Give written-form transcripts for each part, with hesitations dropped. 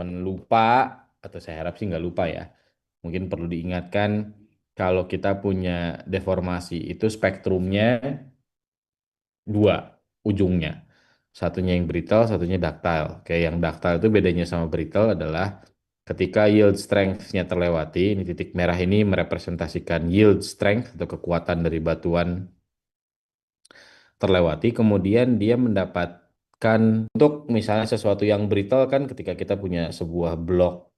teman-teman lupa, atau saya harap sih nggak lupa ya. Mungkin perlu diingatkan kalau kita punya deformasi itu spektrumnya dua ujungnya. Satunya yang brittle, satunya ductile. Kayak yang ductile itu bedanya sama brittle adalah ketika yield strength-nya terlewati, ini titik merah ini merepresentasikan yield strength atau kekuatan dari batuan terlewati, kemudian dia mendapatkan untuk misalnya sesuatu yang brittle kan ketika kita punya sebuah blok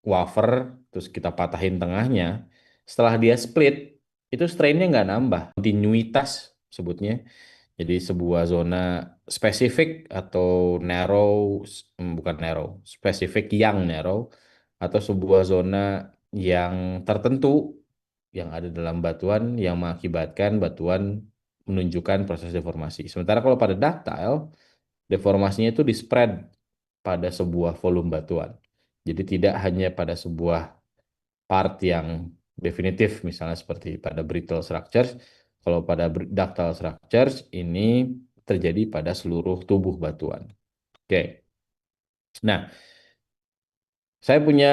wafer, terus kita patahin tengahnya, setelah dia split, itu strainnya nggak nambah, kontinuitas sebutnya. Jadi sebuah zona spesifik atau narrow, bukan narrow, spesifik yang narrow, atau sebuah zona yang tertentu yang ada dalam batuan yang mengakibatkan batuan menunjukkan proses deformasi. Sementara kalau pada ductile, deformasinya itu di spread pada sebuah volume batuan. Jadi tidak hanya pada sebuah part yang definitif, misalnya seperti pada brittle structures. Kalau pada ductile structures ini terjadi pada seluruh tubuh batuan. Oke. Nah, saya punya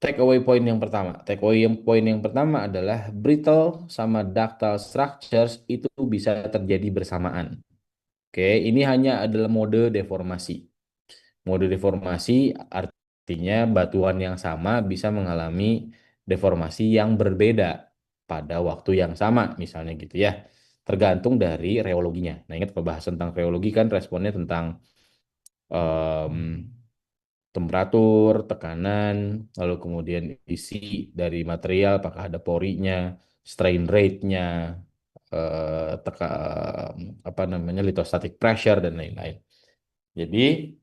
take away point yang pertama. Take away point yang pertama adalah brittle sama ductile structures itu bisa terjadi bersamaan. Oke, ini hanya adalah mode deformasi. Mode deformasi artinya batuan yang sama bisa mengalami deformasi yang berbeda pada waktu yang sama, misalnya gitu ya. Tergantung dari reologinya. Nah, ingat kalau bahas tentang reologi kan responnya tentang em, temperatur, tekanan, lalu kemudian isi dari material, apakah ada porinya, strain rate-nya, apa namanya, lithostatic pressure dan lain-lain. Jadi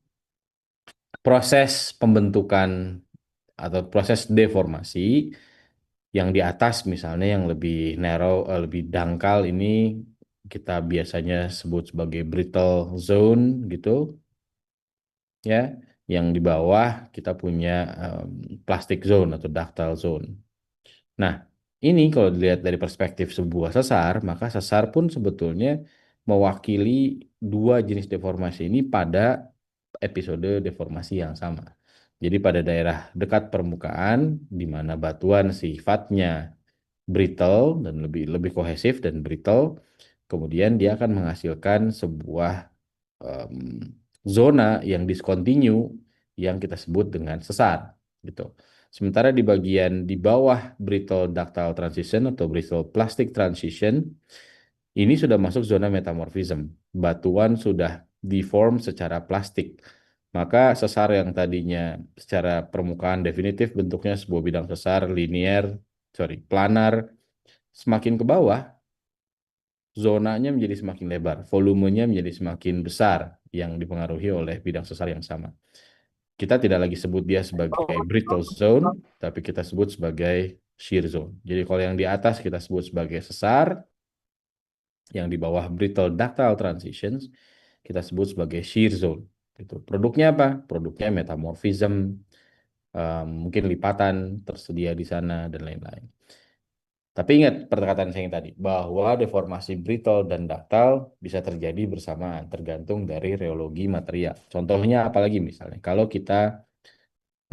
proses pembentukan atau proses deformasi yang di atas misalnya yang lebih narrow, lebih dangkal ini kita biasanya sebut sebagai brittle zone gitu ya. Yang di bawah kita punya plastic zone atau ductile zone. Nah, ini kalau dilihat dari perspektif sebuah sesar, maka sesar pun sebetulnya mewakili dua jenis deformasi ini pada episode deformasi yang sama. Jadi pada daerah dekat permukaan, di mana batuan sifatnya brittle dan lebih lebih kohesif dan brittle, kemudian dia akan menghasilkan sebuah em, zona yang discontinue yang kita sebut dengan sesar, gitu. Sementara di bagian di bawah brittle ductile transition atau brittle plastic transition, ini sudah masuk zona metamorphism. Batuan sudah deform secara plastik. Maka sesar yang tadinya secara permukaan definitif bentuknya sebuah bidang sesar linear, planar, semakin ke bawah, zonanya menjadi semakin lebar, volumenya menjadi semakin besar yang dipengaruhi oleh bidang sesar yang sama. Kita tidak lagi sebut dia sebagai brittle zone, tapi kita sebut sebagai shear zone. Jadi kalau yang di atas kita sebut sebagai sesar, yang di bawah brittle ductile transitions kita sebut sebagai shear zone. Itu produknya apa? Produknya metamorphism, mungkin lipatan tersedia di sana dan lain-lain. Tapi ingat perkataan saya yang tadi, bahwa deformasi brittle dan ductile bisa terjadi bersamaan, tergantung dari reologi material. Contohnya apalagi misalnya, kalau kita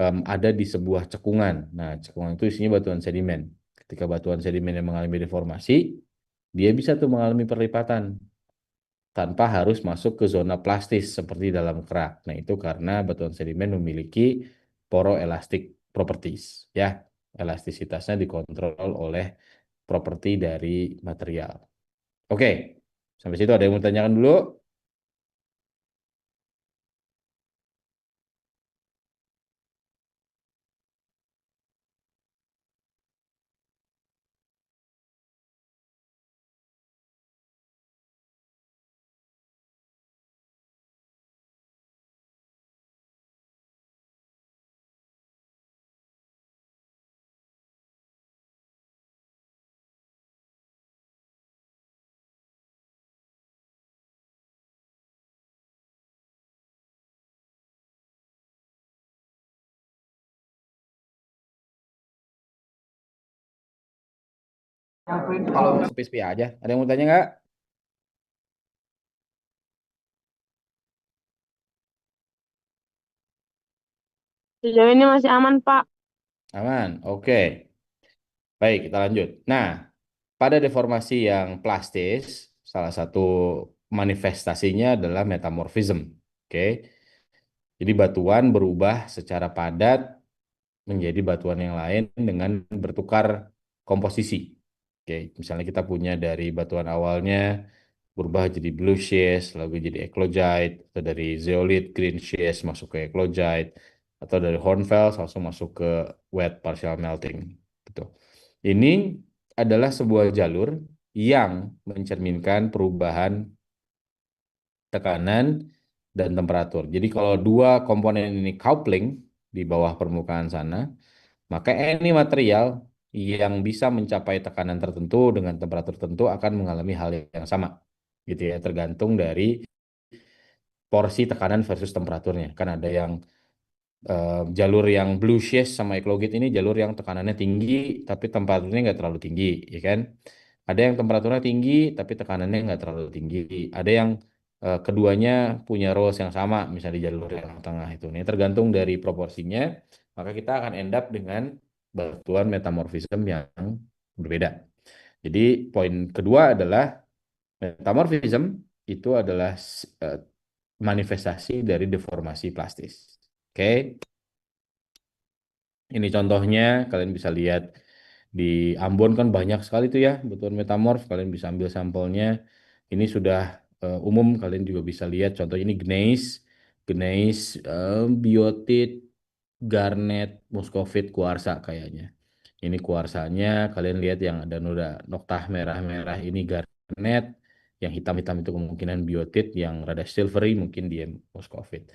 ada di sebuah cekungan. Nah, cekungan itu isinya batuan sedimen. Ketika batuan sedimen yang mengalami deformasi, dia bisa tuh mengalami perlipatan tanpa harus masuk ke zona plastis seperti dalam kerak. Nah, itu karena batuan sedimen memiliki poroelastic properties, ya. Elastisitasnya dikontrol oleh properti dari material. Oke, sampai situ ada yang mau tanyakan dulu? Kalau sepi-sepi aja. Ada yang mau tanya nggak? Sejauh ini masih aman, Pak. Aman. Oke. Baik, kita lanjut. Nah, pada deformasi yang plastis, salah satu manifestasinya adalah metamorfism. Oke. Jadi batuan berubah secara padat menjadi batuan yang lain dengan bertukar komposisi. Oke, misalnya kita punya dari batuan awalnya berubah jadi blue schist, lalu jadi eclogite, atau dari zeolite green schist masuk ke eclogite, atau dari hornfels langsung masuk ke wet partial melting. Gitu. Ini adalah sebuah jalur yang mencerminkan perubahan tekanan dan temperatur. Jadi kalau dua komponen ini coupling di bawah permukaan sana, maka any material yang bisa mencapai tekanan tertentu dengan temperatur tertentu akan mengalami hal yang sama. Gitu ya, tergantung dari porsi tekanan versus temperaturnya. Kan ada yang jalur yang blue shear sama eclogit ini jalur yang tekanannya tinggi tapi temperaturnya nggak terlalu tinggi, ya kan? Ada yang temperaturnya tinggi tapi tekanannya nggak terlalu tinggi. Ada yang keduanya punya roles yang sama, misalnya di jalur yang tengah itu. Ini tergantung dari proporsinya, maka kita akan end up dengan batuan metamorfism yang berbeda. Jadi poin kedua adalah metamorfism itu adalah eh, manifestasi dari deformasi plastis. Oke. Ini contohnya, kalian bisa lihat di Ambon kan banyak sekali tuh ya batuan metamorf. Kalian bisa ambil sampelnya. Ini sudah umum, kalian juga bisa lihat. Contoh ini gneiss, gneiss, biotit, garnet, muskovit, kuarsa kayaknya. Ini kuarsanya, kalian lihat yang ada noda noktah merah-merah ini garnet, yang hitam-hitam itu kemungkinan biotit, yang rada silvery mungkin dia muskovit.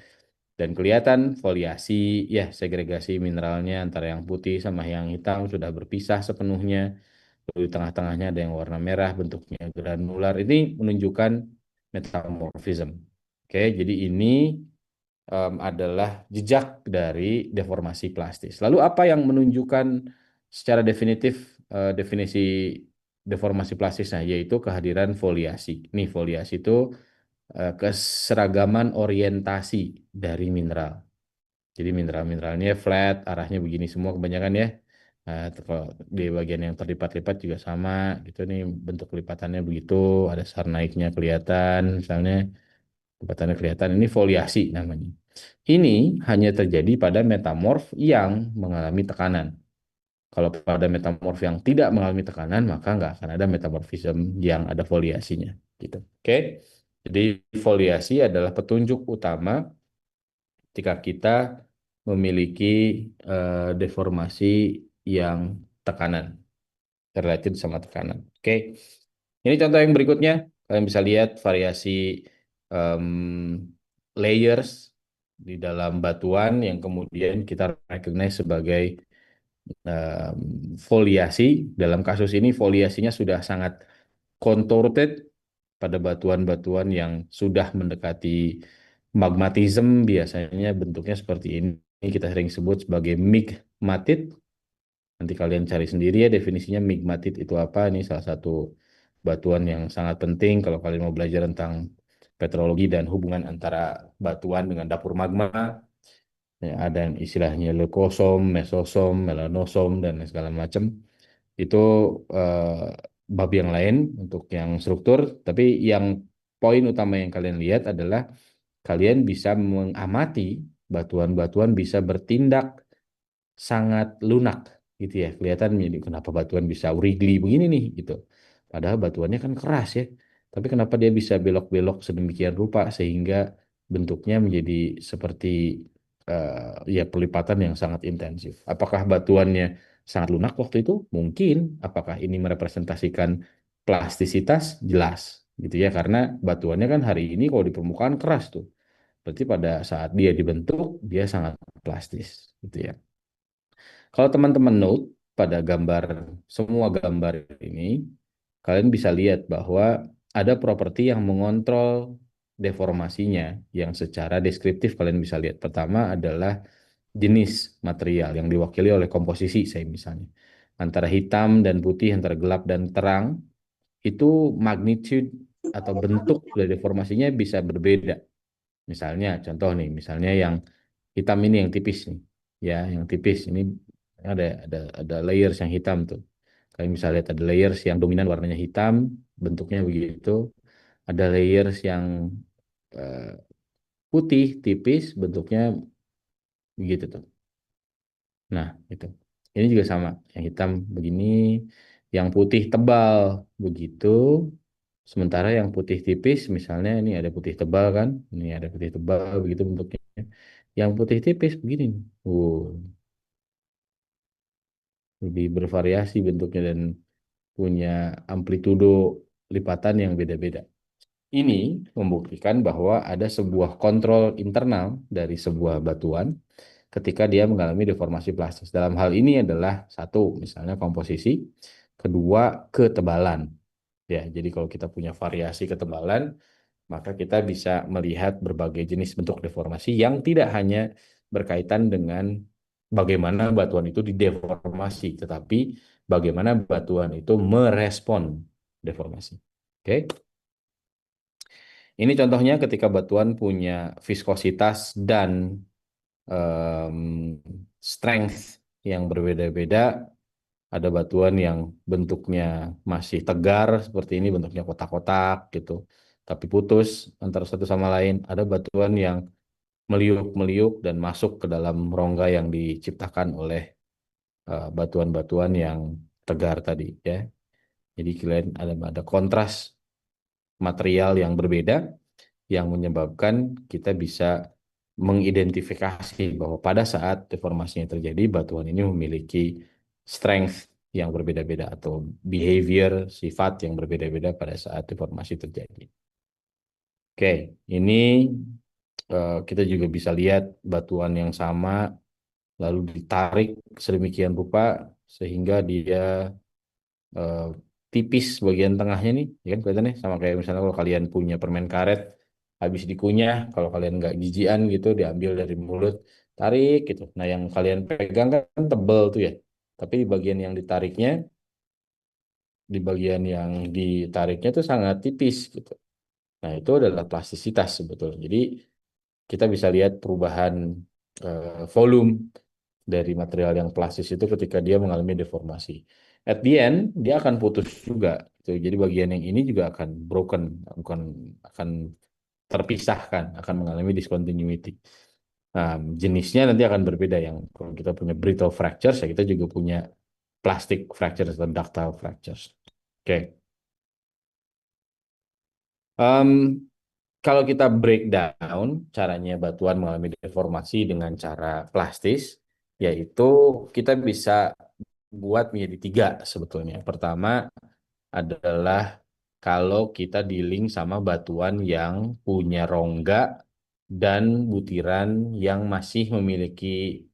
Dan kelihatan foliasi, ya segregasi mineralnya antara yang putih sama yang hitam sudah berpisah sepenuhnya. Lalu di tengah-tengahnya ada yang warna merah, bentuknya granular. Ini menunjukkan metamorphism. Oke, jadi ini adalah jejak dari deformasi plastis. Lalu apa yang menunjukkan secara definitif definisi deformasi plastisnya, yaitu kehadiran foliasi. Nih, foliasi itu keseragaman orientasi dari mineral. Jadi mineral-mineralnya flat, arahnya begini semua kebanyakan ya. Nah, kalau di bagian yang terlipat-lipat juga sama, gitu nih bentuk lipatannya begitu, ada sar naiknya kelihatan, misalnya lipatannya kelihatan. Ini foliasi namanya. Ini hanya terjadi pada metamorf yang mengalami tekanan. Kalau pada metamorf yang tidak mengalami tekanan, maka nggak akan ada metamorfisme yang ada foliasinya. Gitu. Oke? Jadi foliasi adalah petunjuk utama ketika kita memiliki deformasi yang tekanan, related sama tekanan. Oke, ini contoh yang berikutnya. Kalian bisa lihat variasi em, layers di dalam batuan yang kemudian kita recognize sebagai foliasi. Dalam kasus ini foliasinya sudah sangat contorted pada batuan-batuan yang sudah mendekati magmatism, biasanya bentuknya seperti ini. Kita sering sebut sebagai migmatit. Nanti kalian cari sendiri ya definisinya migmatit itu apa. Ini salah satu batuan yang sangat penting kalau kalian mau belajar tentang petrologi dan hubungan antara batuan dengan dapur magma. Ya, ada yang istilahnya leukosom, mesosom, melanosom, dan segala macam. Itu bab yang lain untuk yang struktur, tapi yang poin utama yang kalian lihat adalah kalian bisa mengamati batuan-batuan bisa bertindak sangat lunak gitu ya. Kelihatan jadi kenapa batuan bisa wriggly begini nih gitu. Padahal batuannya kan keras ya. Tapi kenapa dia bisa belok-belok sedemikian rupa sehingga bentuknya menjadi seperti ya pelipatan yang sangat intensif. Apakah batuannya sangat lunak waktu itu? Mungkin. Apakah ini merepresentasikan plastisitas? Jelas gitu ya. Karena batuannya kan hari ini kalau di permukaan keras tuh. Berarti pada saat dia dibentuk dia sangat plastis gitu ya. Kalau teman-teman note pada gambar, semua gambar ini, kalian bisa lihat bahwa ada properti yang mengontrol deformasinya yang secara deskriptif kalian bisa lihat. Pertama adalah jenis material yang diwakili oleh komposisi, saya misalnya. Antara hitam dan putih, antara gelap dan terang, itu magnitude atau bentuk dari deformasinya bisa berbeda. Misalnya, contoh nih, misalnya yang hitam ini yang tipis nih. ya, yang tipis. Ini ada layers yang hitam tuh. Kalian bisa lihat ada layers yang dominan warnanya hitam, bentuknya begitu. Ada layers yang eh, putih tipis, bentuknya begitu tuh. Nah, itu. Ini juga sama. Yang hitam begini, yang putih tebal begitu. Sementara yang putih tipis, misalnya ini ada putih tebal kan, ini ada putih tebal begitu bentuknya. Yang putih tipis begini. Lebih bervariasi bentuknya dan punya amplitudo lipatan yang beda-beda. Ini membuktikan bahwa ada sebuah kontrol internal dari sebuah batuan ketika dia mengalami deformasi plastis. Dalam hal ini adalah satu, misalnya komposisi, kedua ketebalan. Ya, jadi kalau kita punya variasi ketebalan, maka kita bisa melihat berbagai jenis bentuk deformasi yang tidak hanya berkaitan dengan bagaimana batuan itu dideformasi, tetapi bagaimana batuan itu merespon deformasi. Oke, ini contohnya ketika batuan punya viskositas dan em, strength yang berbeda-beda. Ada batuan yang bentuknya masih tegar seperti ini, bentuknya kotak-kotak gitu, tapi putus antara satu sama lain. Ada batuan yang meliuk-meliuk dan masuk ke dalam rongga yang diciptakan oleh batuan-batuan yang tegar tadi ya. Jadi kalian ada kontras material yang berbeda yang menyebabkan kita bisa mengidentifikasi bahwa pada saat deformasinya terjadi, batuan ini memiliki strength yang berbeda-beda atau behavior, sifat yang berbeda-beda pada saat deformasi terjadi. Oke, ini kita juga bisa lihat batuan yang sama lalu ditarik sedemikian rupa sehingga dia eh, tipis bagian tengahnya nih, ya kan kelihatannya sama kayak misalnya kalau kalian punya permen karet, habis dikunyah, kalau kalian nggak jijian gitu, diambil dari mulut, tarik gitu. Nah, yang kalian pegang kan tebel tuh ya, tapi di bagian yang ditariknya, di bagian yang ditariknya tuh sangat tipis gitu. Nah, itu adalah plastisitas sebetulnya. Jadi kita bisa lihat perubahan volume dari material yang plastis itu ketika dia mengalami deformasi. At the end, dia akan putus juga. Gitu. Jadi bagian yang ini juga akan broken, bukan akan terpisahkan, akan mengalami discontinuity. Nah, jenisnya nanti akan berbeda. Yang kalau kita punya brittle fractures, ya kita juga punya plastic fractures atau ductile fractures. Oke. Em, Kalau kita breakdown caranya batuan mengalami deformasi dengan cara plastis, yaitu kita bisa buat menjadi tiga sebetulnya. Pertama adalah kalau kita dealing sama batuan yang punya rongga dan butiran yang masih memiliki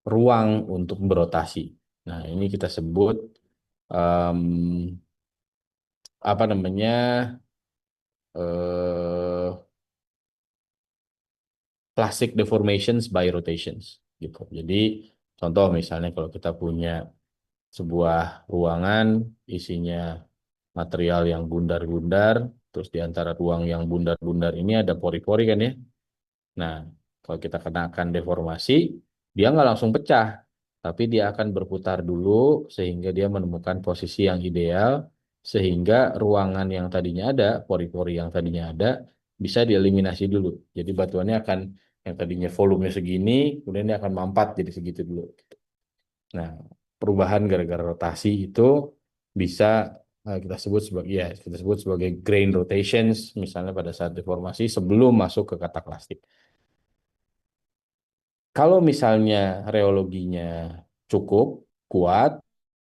ruang untuk berotasi. Nah, ini kita sebut em, apa namanya eh, plastic deformations by rotations gitu. Jadi contoh misalnya kalau kita punya sebuah ruangan isinya material yang bundar-bundar, terus di antara ruang yang bundar-bundar ini ada pori-pori kan ya. Nah, kalau kita kenakan deformasi, dia nggak langsung pecah, tapi dia akan berputar dulu sehingga dia menemukan posisi yang ideal, sehingga ruangan yang tadinya ada, pori-pori yang tadinya ada, bisa dieliminasi dulu. Jadi batuannya akan yang tadinya volumenya segini, kemudian dia akan mampat jadi segitu dulu. Nah, perubahan gara-gara rotasi itu bisa kita sebut sebagai ya kita sebut sebagai grain rotations misalnya pada saat deformasi sebelum masuk ke kata plastik. Kalau misalnya reologinya cukup kuat,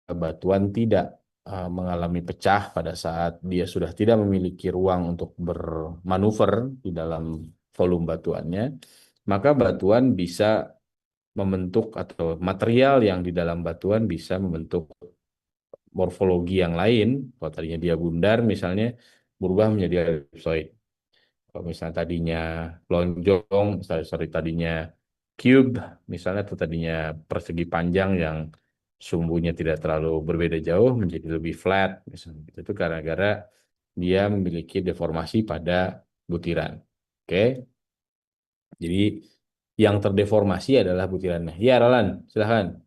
batuan tidak mengalami pecah pada saat dia sudah tidak memiliki ruang untuk bermanuver di dalam volume batuannya, maka batuan bisa membentuk atau material yang di dalam batuan bisa membentuk morfologi yang lain. Kalau tadinya dia bundar misalnya berubah menjadi ellipsoid. Kalau misalnya tadinya lonjong, sorry, tadinya cube, misalnya itu tadinya persegi panjang yang sumbunya tidak terlalu berbeda jauh menjadi lebih flat, misalnya. Itu gara-gara dia memiliki deformasi pada butiran. Oke, jadi Yang terdeformasi adalah butirannya. Ya, Roland, silahkan.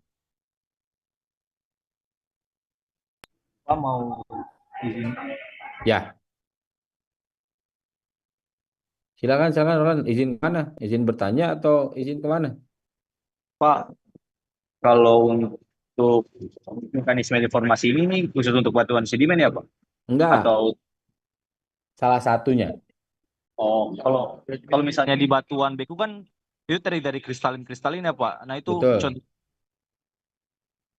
Pak mau izin. Ya, silakan, silakan, Roland. Izin mana? Izin bertanya atau izin kemana? Pak, kalau untuk mekanisme deformasi ini nih khusus untuk batuan sedimen ya Pak? Enggak, Atau salah satunya. oh kalau kalau misalnya di batuan beku kan itu dari kristalin-kristalin ya Pak. Nah itu Betul. contoh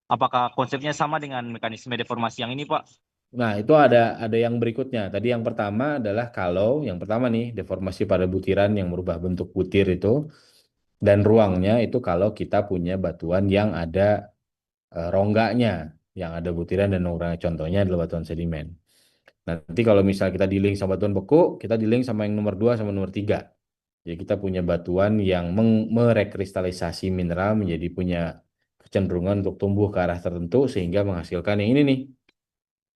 apakah konsepnya sama dengan mekanisme deformasi yang ini Pak? Nah, itu ada yang berikutnya. Tadi yang pertama adalah kalau yang pertama nih deformasi pada butiran yang merubah bentuk butir itu dan ruangnya itu kalau kita punya batuan yang ada rongganya, yang ada butiran dan rongganya. Contohnya adalah batuan sedimen. Nanti kalau misal kita dealing sama batuan beku, kita dealing sama yang nomor 2 sama nomor 3. Jadi kita punya batuan yang merekristalisasi mineral menjadi punya kecenderungan untuk tumbuh ke arah tertentu sehingga menghasilkan yang ini nih.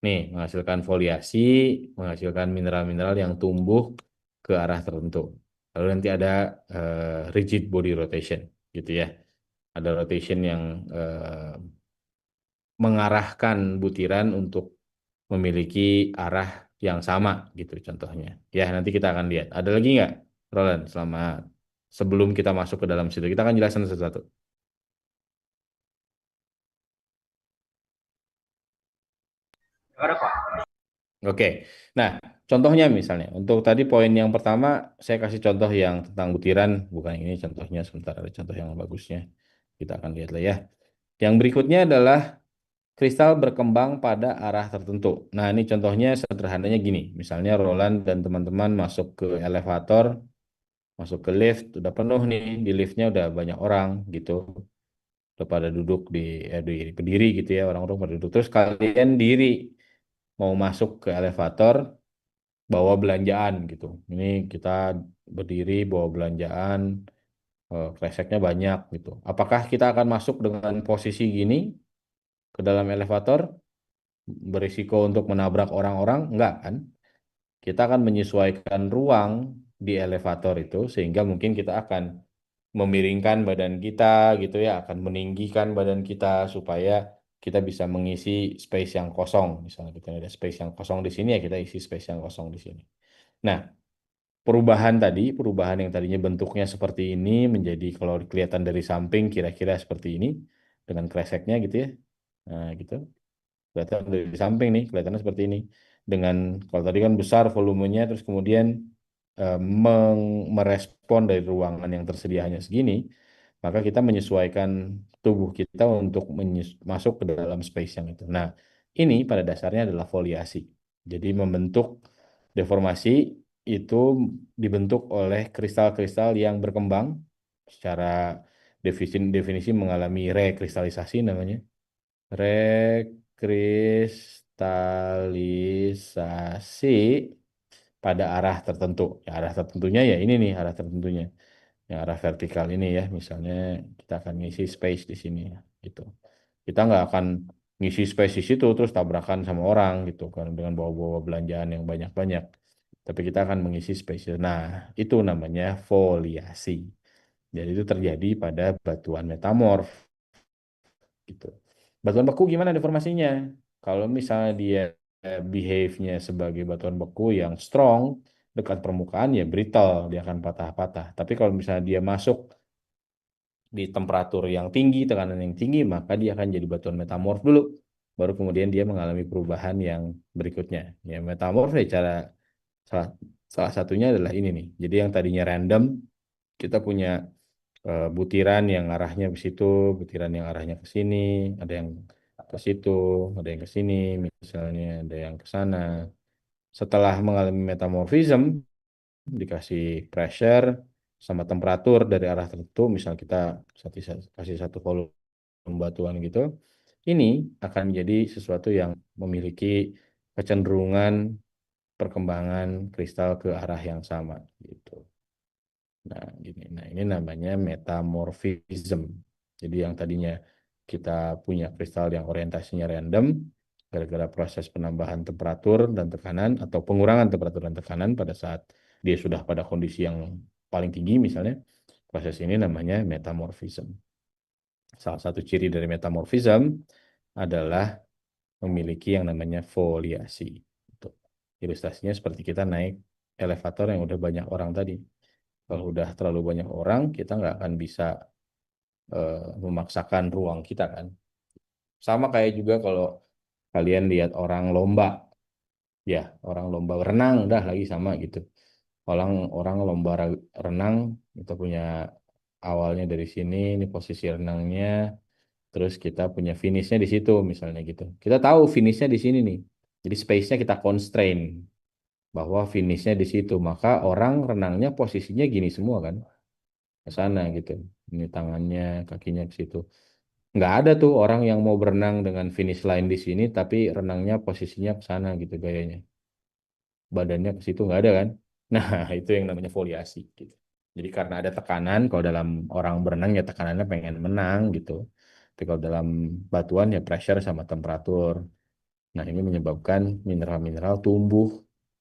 Nih, menghasilkan foliasi, menghasilkan mineral-mineral yang tumbuh ke arah tertentu. Lalu nanti ada rigid body rotation gitu ya. Ada rotation yang mengarahkan butiran untuk memiliki arah yang sama gitu contohnya. Ya, nanti kita akan lihat. Ada lagi nggak, Roland, selama sebelum kita masuk ke dalam situ? Kita akan jelaskan satu-satu. Ada Pak. Oke. Nah, contohnya misalnya, untuk tadi poin yang pertama, saya kasih contoh yang tentang butiran, bukan ini contohnya, sebentar ada contoh yang bagusnya. Kita akan lihat lah ya. Yang berikutnya adalah kristal berkembang pada arah tertentu. Nah, ini contohnya sederhananya gini. Misalnya Roland dan teman-teman masuk ke elevator, masuk ke lift, udah penuh nih, di liftnya udah banyak orang gitu. Udah pada duduk di berdiri gitu ya, orang-orang pada duduk. Terus kalian diri mau masuk ke elevator, bawa belanjaan gitu. Ini kita berdiri bawa belanjaan, kreseknya banyak gitu. Apakah kita akan masuk dengan posisi gini ke dalam elevator, berisiko untuk menabrak orang-orang? Enggak kan? Kita akan menyesuaikan ruang di elevator itu sehingga mungkin kita akan memiringkan badan kita gitu ya, akan meninggikan badan kita supaya kita bisa mengisi space yang kosong. Misalnya kita ada space yang kosong di sini ya kita isi space yang kosong di sini. Nah, perubahan tadi, perubahan yang tadinya bentuknya seperti ini menjadi kalau kelihatan dari samping kira-kira seperti ini dengan kreseknya gitu ya. Nah, gitu. Kelihatan dari samping nih, kelihatannya seperti ini. Dengan kalau tadi kan besar volumenya terus kemudian merespon dari ruangan yang tersedia hanya segini, maka kita menyesuaikan tubuh kita untuk masuk ke dalam space yang itu. Nah, ini pada dasarnya adalah foliasi. Jadi membentuk deformasi itu dibentuk oleh kristal-kristal yang berkembang secara definisi mengalami rekristalisasi namanya. Rekristalisasi pada arah tertentu. Ya, arah tertentunya ya ini nih arah tertentunya. Yang arah vertikal ini ya, misalnya kita akan ngisi space di sini ya, gitu. Kita nggak akan ngisi space di situ terus tabrakan sama orang gitu kan dengan bawa-bawa belanjaan yang banyak-banyak. Tapi kita akan mengisi space. Nah, itu namanya foliasi. Jadi itu terjadi pada batuan metamorf gitu. Batuan beku gimana deformasinya? Kalau misalnya dia behave-nya sebagai batuan beku yang strong dekat permukaan ya brittle, dia akan patah-patah. Tapi kalau misalnya dia masuk di temperatur yang tinggi, tekanan yang tinggi, maka dia akan jadi batuan metamorf dulu. Baru kemudian dia mengalami perubahan yang berikutnya. Ya, metamorf ya cara salah, salah satunya adalah ini nih. Jadi yang tadinya random, kita punya butiran yang arahnya ke situ, butiran yang arahnya ke sini, ada yang ke situ, ada yang ke sini, misalnya ada yang ke sana. Setelah mengalami metamorphism, dikasih pressure sama temperatur dari arah tertentu, misal kita kasih satu volume batuan gitu, ini akan menjadi sesuatu yang memiliki kecenderungan perkembangan kristal ke arah yang sama gitu. Nah, gini. Nah, ini namanya metamorphism. Jadi yang tadinya kita punya kristal yang orientasinya random, gara-gara proses penambahan temperatur dan tekanan atau pengurangan temperatur dan tekanan pada saat dia sudah pada kondisi yang paling tinggi misalnya, Proses ini namanya metamorphism. Salah satu ciri dari metamorphism adalah memiliki yang namanya foliasi. Gitu. Ilustrasinya seperti kita naik elevator yang udah banyak orang tadi. Kalau udah terlalu banyak orang, kita nggak akan bisa memaksakan ruang kita kan. Sama kayak juga kalau kalian lihat orang lomba, ya orang lomba renang, udah lagi sama gitu. Orang orang lomba renang kita punya awalnya dari sini, ini posisi renangnya, terus kita punya finishnya di situ misalnya gitu. Kita tahu finishnya di sini nih. Jadi space-nya kita constrain bahwa finishnya di situ. Maka orang renangnya posisinya gini semua kan, ke sana gitu. Ini tangannya, kakinya ke situ. Nggak ada tuh orang yang mau berenang dengan finish line di sini, tapi renangnya posisinya ke sana gitu gayanya. Badannya ke situ nggak ada kan. Nah, itu yang namanya foliasi gitu. Jadi karena ada tekanan, kalau dalam orang berenang ya tekanannya pengen menang gitu. Tapi kalau dalam batuan ya pressure sama temperatur. Nah, ini menyebabkan mineral-mineral tumbuh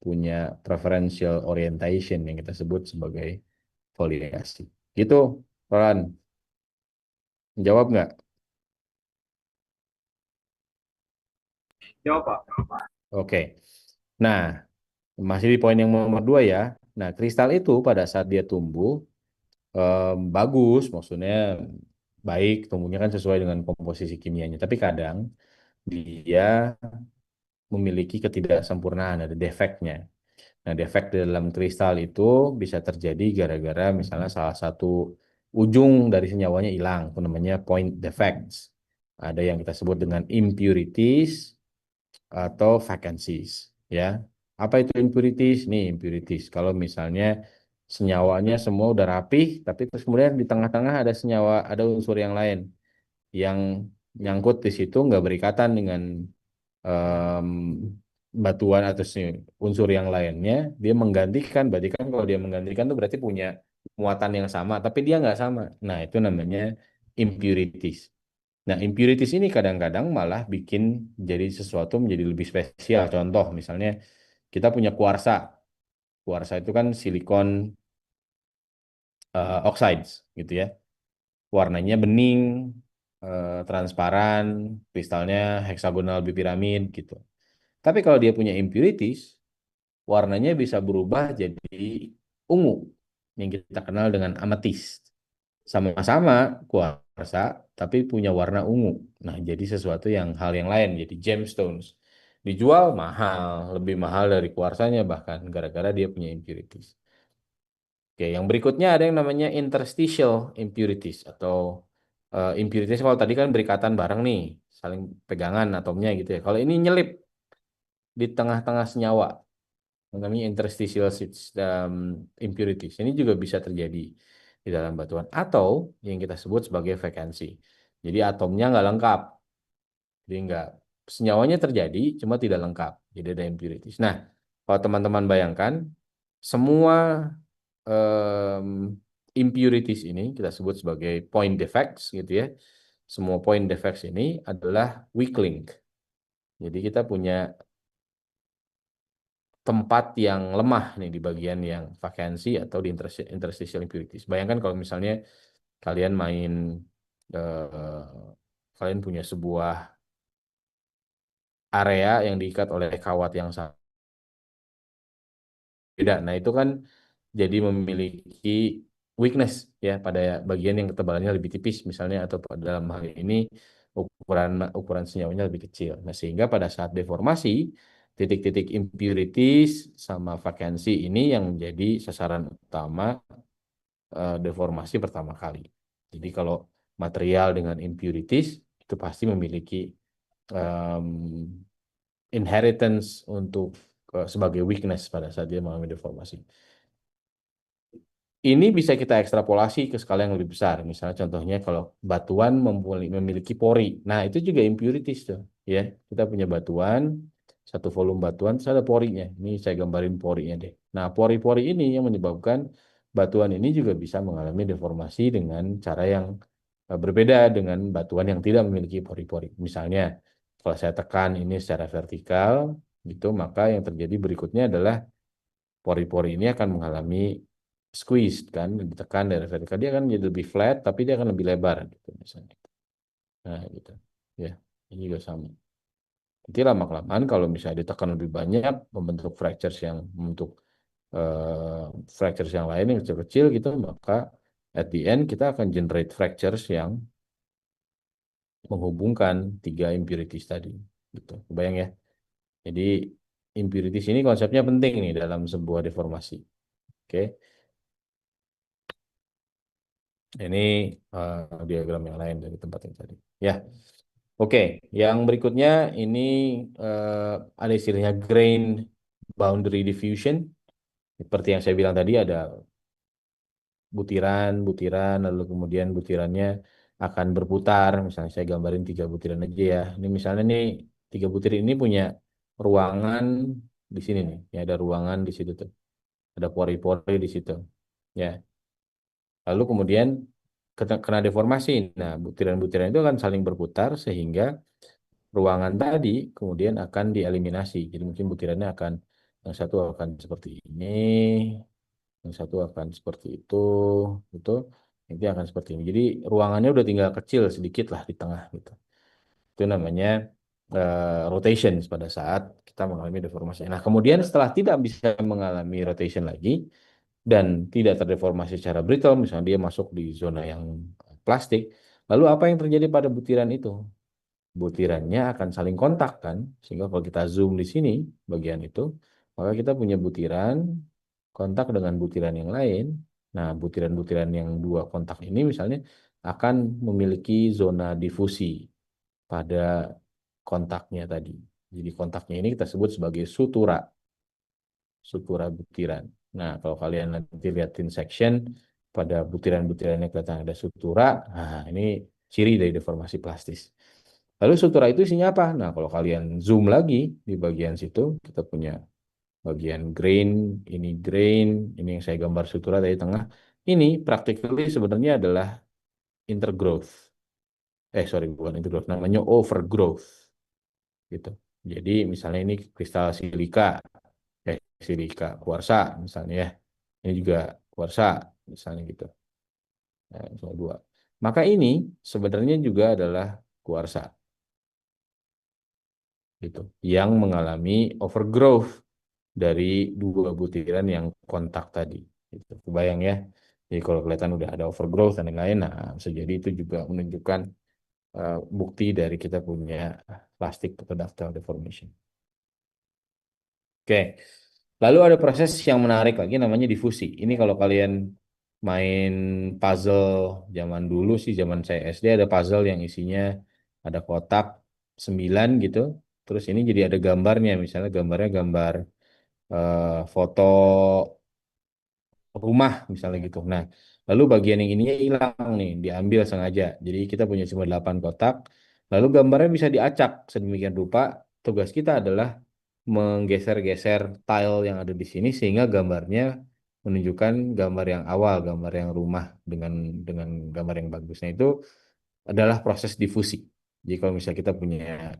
punya preferential orientation yang kita sebut sebagai foliasi. Gitu, Ron. Jawab nggak? Jawab, Pak. Oke. Nah, masih di poin yang nomor dua ya. Nah, kristal itu pada saat dia tumbuh, bagus, maksudnya baik, tumbuhnya kan sesuai dengan komposisi kimianya. Tapi kadang dia memiliki ketidaksempurnaan, ada defeknya. Nah, defek di dalam kristal itu bisa terjadi gara-gara misalnya salah satu ujung dari senyawanya hilang, itu namanya point defects. Ada yang kita sebut dengan impurities atau vacancies, ya. Apa itu impurities? Nih, impurities. Kalau misalnya senyawanya semua udah rapih, tapi terus kemudian di tengah-tengah ada senyawa, ada unsur yang lain yang nyangkut di situ nggak berikatan dengan em, batuan atau unsur yang lainnya, dia menggantikan. Berarti kan kalau dia menggantikan itu berarti punya muatan yang sama, tapi dia nggak sama. Nah, itu namanya impurities. Nah, impurities ini kadang-kadang malah bikin jadi sesuatu menjadi lebih spesial. Contoh, misalnya kita punya kuarsa. Kuarsa itu kan silikon oxides gitu ya. Warnanya bening, transparan, kristalnya heksagonal bipiramid gitu. Tapi kalau dia punya impurities, warnanya bisa berubah jadi ungu yang kita kenal dengan amethyst. Sama-sama kuarsa, tapi punya warna ungu. Nah, jadi sesuatu yang hal yang lain, jadi gemstones. Dijual mahal, lebih mahal dari kuarsanya bahkan gara-gara dia punya impurities. Oke, yang berikutnya ada yang namanya interstitial impurities atau impurities kalau tadi kan berikatan bareng nih, saling pegangan atomnya gitu ya. Kalau ini nyelip di tengah-tengah senyawa, namanya interstitial impurities. Ini juga bisa terjadi di dalam batuan atau yang kita sebut sebagai vacancy. Jadi atomnya nggak lengkap, jadi nggak senyawanya terjadi, cuma tidak lengkap. Jadi ada impurities. Nah, kalau teman-teman bayangkan semua em, impurities ini kita sebut sebagai point defects gitu ya. Semua point defects ini adalah weak link. Jadi kita punya tempat yang lemah nih di bagian yang vakansi atau di interstitial impurities. Bayangkan kalau misalnya kalian main kalian punya sebuah area yang diikat oleh kawat yang sama beda. Nah, itu kan jadi memiliki weakness ya pada bagian yang ketebalannya lebih tipis misalnya atau dalam hal ini ukuran ukuran senyawanya lebih kecil. Nah, sehingga pada saat deformasi titik-titik impurities sama vakansi ini yang menjadi sasaran utama deformasi pertama kali. Jadi kalau material dengan impurities itu pasti memiliki em, inheritance untuk sebagai weakness pada saat dia mengalami deformasi. Ini bisa kita ekstrapolasi ke skala yang lebih besar. Misalnya contohnya kalau batuan memiliki pori. Nah, itu juga impurities tuh, ya. Kita punya batuan, satu volume batuan, terus ada porinya. Ini saya gambarin porinya deh. Nah, pori-pori ini yang menyebabkan batuan ini juga bisa mengalami deformasi dengan cara yang berbeda dengan batuan yang tidak memiliki pori-pori. Misalnya, kalau saya tekan ini secara vertikal, gitu, maka yang terjadi berikutnya adalah pori-pori ini akan mengalami squeezed kan, ditekan dari vertikal, dia akan jadi lebih flat, tapi dia akan lebih lebar gitu misalnya. Nah, gitu. Ya, ini juga sama. Nanti lama-kelamaan kalau misalnya ditekan lebih banyak, membentuk eh, fractures yang lain yang kecil-kecil gitu, maka at the end kita akan generate fractures yang menghubungkan tiga impurities tadi. Gitu. Kebayang ya? Jadi impurities ini konsepnya penting nih dalam sebuah deformasi. Oke, ini diagram yang lain dari tempat yang tadi. Ya, oke. Yang berikutnya ini ada istilahnya grain boundary diffusion. Seperti yang saya bilang tadi ada butiran-butiran, lalu kemudian butirannya akan berputar. Misalnya saya gambarin tiga butiran aja ya. Ini misalnya nih tiga butiran ini punya ruangan di sini nih. Ya, ada ruangan di situ tuh. Ada pori-pori di situ. Ya. Lalu kemudian kena deformasi. Nah, butiran-butiran itu akan saling berputar sehingga ruangan tadi kemudian akan dieliminasi. Jadi mungkin butirannya akan yang satu akan seperti ini, yang satu akan seperti itu nanti akan seperti ini. Jadi ruangannya udah tinggal kecil sedikit lah di tengah gitu. Itu namanya rotation pada saat kita mengalami deformasi. Nah, kemudian setelah tidak bisa mengalami rotation lagi dan tidak terdeformasi secara brittle, misalnya dia masuk di zona yang plastik, lalu apa yang terjadi pada butiran itu? Butirannya akan saling kontak kan, sehingga kalau kita zoom di sini bagian itu, maka kita punya butiran kontak dengan butiran yang lain. Nah, butiran-butiran yang dua kontak ini misalnya akan memiliki zona difusi pada kontaknya tadi. Jadi kontaknya ini kita sebut sebagai sutura, sutura butiran. Nah, kalau kalian nanti lihatin section pada butiran-butirannya kelihatan ada sutura, nah ini ciri dari deformasi plastis. Lalu sutura itu isinya apa? Nah, kalau kalian zoom lagi di bagian situ, kita punya bagian grain, ini yang saya gambar sutura dari tengah. Ini practically sebenarnya adalah intergrowth. Sorry, bukan intergrowth, namanya overgrowth gitu. Jadi misalnya ini kristal silika kuarsa misalnya ya. Ini juga kuarsa misalnya gitu. Nah, misalnya dua. Maka ini sebenarnya juga adalah kuarsa gitu, yang mengalami overgrowth dari dua butiran yang kontak tadi. Gitu. Kebayang ya. Jadi kalau kelihatan udah ada overgrowth dan lain-lain, nah bisa jadi itu juga menunjukkan bukti dari kita punya plastik atau ductile deformation. Oke. Lalu ada proses yang menarik lagi namanya difusi. Ini kalau kalian main puzzle zaman dulu sih, zaman saya SD ada puzzle yang isinya ada kotak 9 gitu. Terus ini jadi ada gambarnya, misalnya gambarnya gambar foto rumah misalnya gitu. Nah, lalu bagian yang ininya hilang nih, diambil sengaja. Jadi kita punya cuma 8 kotak. Lalu gambarnya bisa diacak sedemikian rupa. Tugas kita adalah menggeser-geser tile yang ada di sini sehingga gambarnya menunjukkan gambar yang awal, gambar yang rumah dengan gambar yang bagus. Nah, itu adalah proses difusi. Jadi kalau misalnya kita punya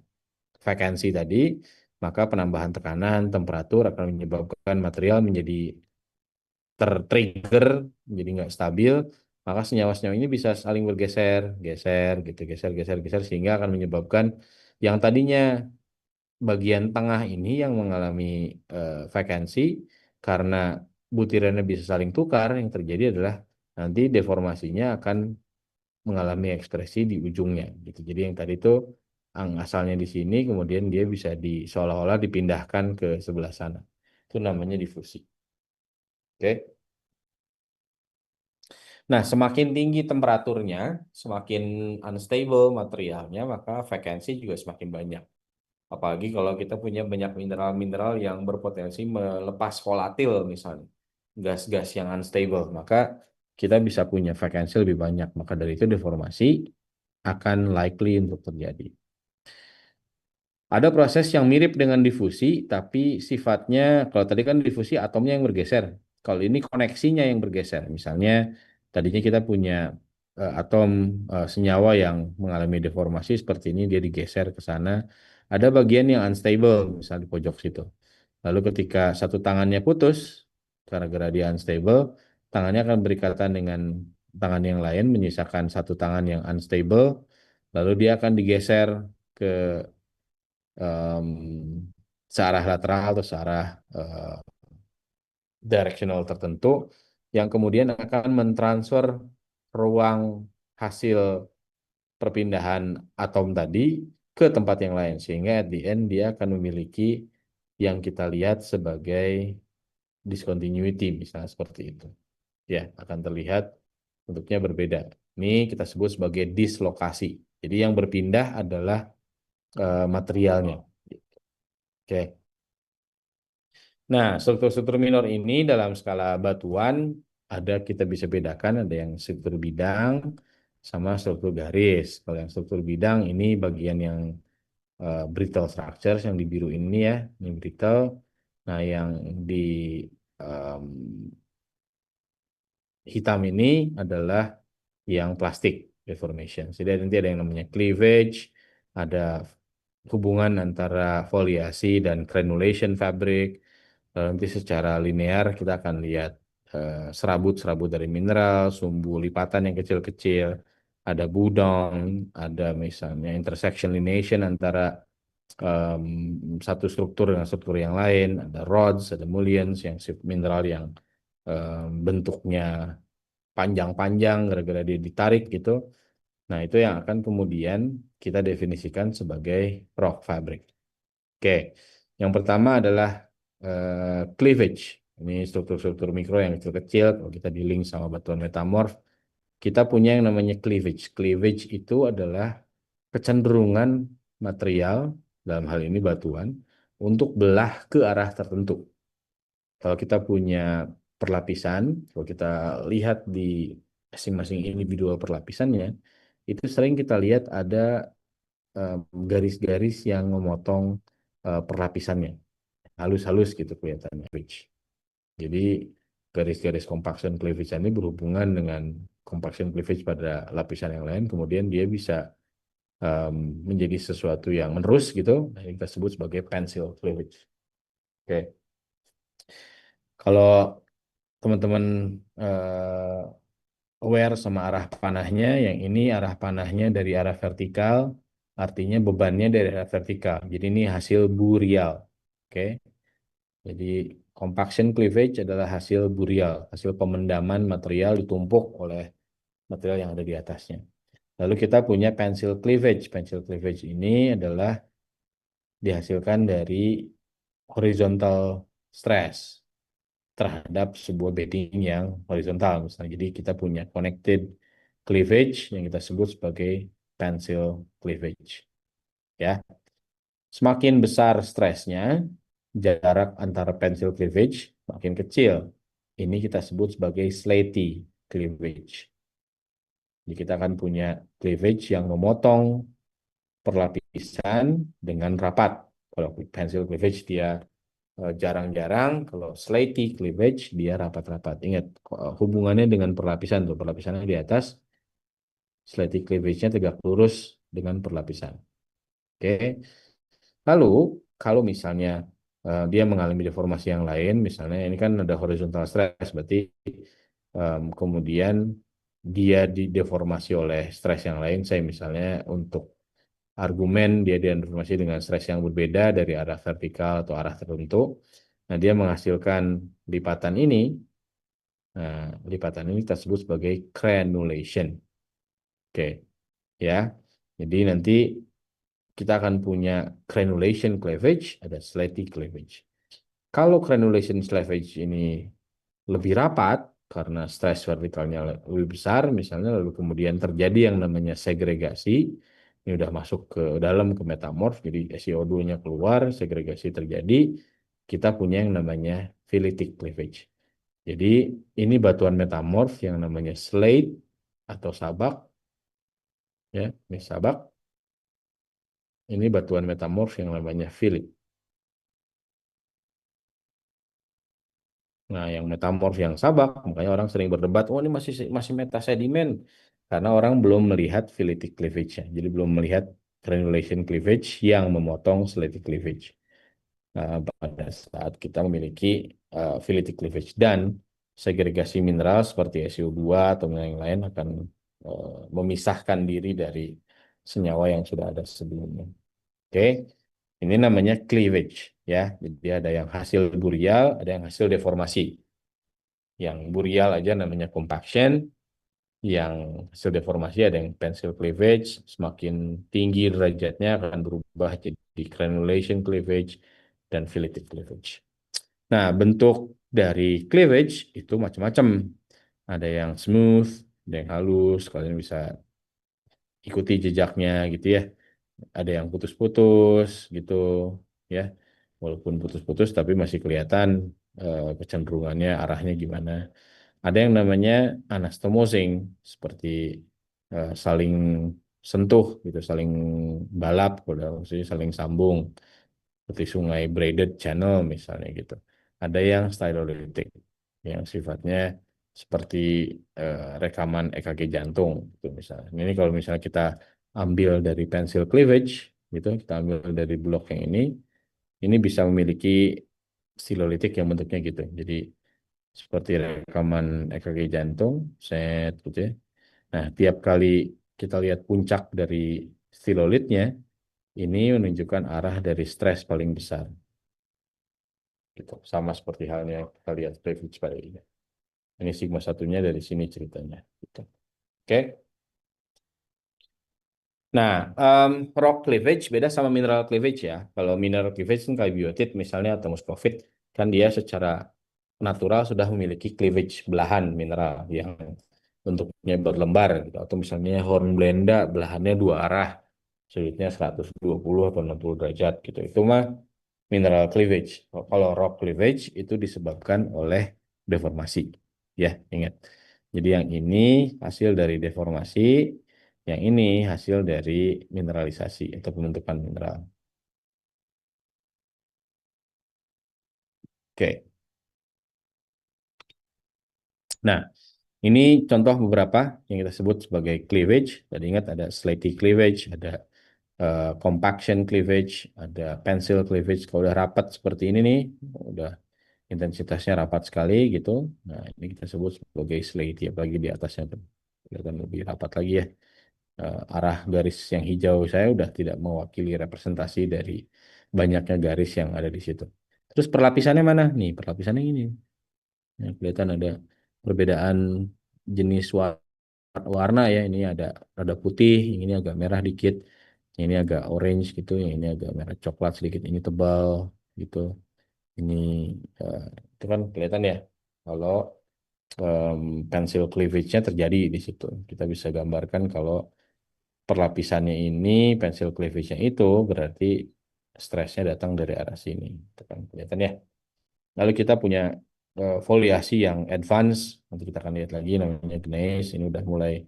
vakansi tadi, maka penambahan tekanan, temperatur akan menyebabkan material menjadi tertrigger jadi nggak stabil, maka senyawa-senyawa ini bisa saling bergeser, geser gitu, geser, geser, geser sehingga akan menyebabkan yang tadinya bagian tengah ini yang mengalami vakansi karena butirannya bisa saling tukar, yang terjadi adalah nanti deformasinya akan mengalami ekspresi di ujungnya gitu. Jadi yang tadi itu asalnya di sini kemudian dia bisa seolah-olah dipindahkan ke sebelah sana. Itu namanya difusi. Oke. Nah, semakin tinggi temperaturnya, semakin unstable materialnya, maka vakansi juga semakin banyak. Apalagi kalau kita punya banyak mineral-mineral yang berpotensi melepas volatil misalnya, gas-gas yang unstable, maka kita bisa punya vakansi lebih banyak. Maka dari itu deformasi akan likely untuk terjadi. Ada proses yang mirip dengan difusi, tapi sifatnya, kalau tadi kan difusi atomnya yang bergeser. Kalau ini koneksinya yang bergeser. Misalnya, tadinya kita punya atom senyawa yang mengalami deformasi seperti ini, dia digeser ke sana. Ada bagian yang unstable, misalnya di pojok situ. Lalu ketika satu tangannya putus, gara-gara dia unstable, tangannya akan berikatan dengan tangan yang lain, menyisakan satu tangan yang unstable, lalu dia akan digeser ke em, searah lateral atau searah directional tertentu, yang kemudian akan mentransfer ruang hasil perpindahan atom tadi ke tempat yang lain, sehingga at the end dia akan memiliki yang kita lihat sebagai discontinuity, misalnya seperti itu. Ya, akan terlihat bentuknya berbeda. Ini kita sebut sebagai dislokasi. Jadi yang berpindah adalah materialnya. Oke. Nah, struktur-struktur minor ini dalam skala batuan ada, kita bisa bedakan, ada yang struktur bidang sama struktur garis. Kalau yang struktur bidang ini bagian yang brittle structures yang di biru ini ya, ini brittle. Nah, yang di em, hitam ini adalah yang plastik deformation. Jadi nanti ada yang namanya cleavage, ada hubungan antara foliasi dan granulation fabric. Nanti secara linear kita akan lihat serabut-serabut dari mineral, sumbu lipatan yang kecil-kecil, ada budong, ada misalnya intersection lineation antara satu struktur dengan struktur yang lain, ada rods, ada mullions yang mineral yang bentuknya panjang-panjang gara-gara dia ditarik gitu. Nah, itu yang akan kemudian kita definisikan sebagai rock fabric. Oke, yang pertama adalah cleavage. Ini struktur-struktur mikro yang kecil-kecil. Kalau kita di link sama batuan metamorf, kita punya yang namanya cleavage. Cleavage itu adalah kecenderungan material, dalam hal ini batuan, untuk belah ke arah tertentu. Kalau kita punya perlapisan, kalau kita lihat di masing-masing individual perlapisannya, itu sering kita lihat ada eh, garis-garis yang memotong perlapisannya. Halus-halus gitu kelihatannya. Jadi garis-garis compaction cleavage ini berhubungan dengan compaction cleavage pada lapisan yang lain, kemudian dia bisa em, menjadi sesuatu yang menerus gitu, yang kita sebut sebagai pencil cleavage. Oke, kalau teman-teman aware sama arah panahnya, yang ini arah panahnya dari arah vertikal, artinya bebannya dari arah vertikal. Jadi ini hasil burial. Oke, jadi compaction cleavage adalah hasil burial, hasil pemendaman material ditumpuk oleh material yang ada di atasnya. Lalu kita punya pencil cleavage. Pencil cleavage ini adalah dihasilkan dari horizontal stress terhadap sebuah bedding yang horizontal misalnya. Jadi kita punya connected cleavage yang kita sebut sebagai pencil cleavage. Ya, semakin besar stresnya, jarak antara pencil cleavage makin kecil. Ini kita sebut sebagai slatey cleavage. Jadi kita akan punya cleavage yang memotong perlapisan dengan rapat. Kalau pencil cleavage dia jarang-jarang, kalau slatey cleavage dia rapat-rapat. Ingat, hubungannya dengan perlapisan tuh, perlapisannya di atas, slatey cleavage-nya tegak lurus dengan perlapisan. Oke. Lalu kalau misalnya dia mengalami deformasi yang lain, misalnya ini kan ada horizontal stress, berarti kemudian dia dideformasi oleh stres yang lain. Saya misalnya untuk argumen dia dideformasi dengan stres yang berbeda dari arah vertikal atau arah tertentu. Nah, dia menghasilkan lipatan ini. Nah, lipatan ini kita sebut sebagai crenulation. Oke, ya. Jadi nanti kita akan punya crenulation cleavage, ada slatey cleavage. Kalau crenulation cleavage ini lebih rapat karena stres vertikalnya lebih besar, misalnya, lalu kemudian terjadi yang namanya segregasi, ini udah masuk ke dalam ke metamorf, jadi SiO2-nya keluar, segregasi terjadi, kita punya yang namanya phylitic cleavage. Jadi ini batuan metamorf yang namanya slate atau sabak, ya, ini sabak. Ini batuan metamorf yang namanya phylit. Nah, yang metamorf yang sabak, makanya orang sering berdebat, oh ini masih masih metasedimen, karena orang belum melihat phylitic cleavage-nya. Jadi belum melihat granulation cleavage yang memotong slatic cleavage. Pada saat kita memiliki phylitic cleavage, dan segregasi mineral seperti SiO2 atau yang lain akan memisahkan diri dari senyawa yang sudah ada sebelumnya. Oke, ini namanya cleavage ya. Jadi ada yang hasil burial, ada yang hasil deformasi. Yang burial aja namanya compaction, yang hasil deformasi ada yang pencil cleavage, semakin tinggi derajatnya akan berubah jadi granulation cleavage dan filative cleavage. Nah, bentuk dari cleavage itu macam-macam. Ada yang smooth, ada yang halus, kalian bisa ikuti jejaknya gitu ya. Ada yang putus-putus gitu ya. Walaupun putus-putus tapi masih kelihatan kecenderungannya arahnya gimana. Ada yang namanya anastomosing seperti saling sentuh gitu, saling balap, kalau maksudnya saling sambung seperti sungai braided channel misalnya gitu. Ada yang stylolytic yang sifatnya seperti rekaman EKG jantung gitu misalnya. Ini kalau misalnya kita ambil dari pencil cleavage gitu, kita ambil dari blok yang ini bisa memiliki stylolytic yang bentuknya gitu. Jadi seperti rekaman EKG jantung, set gitu ya. Nah, tiap kali kita lihat puncak dari stilolitnya, ini menunjukkan arah dari stres paling besar. Gitu. Sama seperti halnya yang kita lihat privilege pada ini. Ini sigma satunya dari sini ceritanya. Gitu. Oke. Nah, rock cleavage beda sama mineral cleavage ya. Kalau mineral cleavage kan kayak biotit misalnya atau muscovite, kan dia secara natural sudah memiliki cleavage belahan mineral yang bentuknya berlembar gitu. Atau misalnya hornblenda belahannya dua arah, sulitnya 120 atau 60 derajat gitu. Itu mah mineral cleavage. Kalau rock cleavage itu disebabkan oleh deformasi. Ya, ingat. Jadi yang ini hasil dari deformasi, yang ini hasil dari mineralisasi atau pembentukan mineral. Oke. Nah, ini contoh beberapa yang kita sebut sebagai cleavage. Tadi ingat ada slaty cleavage, ada compaction cleavage, ada pencil cleavage. Kalau udah rapat seperti ini nih, udah intensitasnya rapat sekali gitu. Nah, ini kita sebut sebagai slaty, apalagi di atasnya tuh kelihatan lebih rapat lagi ya. Arah garis yang hijau saya udah tidak mewakili representasi dari banyaknya garis yang ada di situ. Terus perlapisannya mana? Nih, perlapisannya ini. Nah, kelihatan ada perbedaan jenis warna ya. Ini ada putih, yang ini agak merah dikit, yang ini agak orange gitu, yang ini agak merah coklat sedikit. Ini tebal gitu. Ini eh, itu kan kelihatan ya. Kalau pencil cleavage-nya terjadi di situ. Kita bisa gambarkan kalau perlapisannya ini, pencil cleavage-nya itu berarti stresnya datang dari arah sini. Itu kan kelihatan ya. Lalu kita punya foliasi yang advance, nanti kita akan lihat lagi namanya gneiss. Ini udah mulai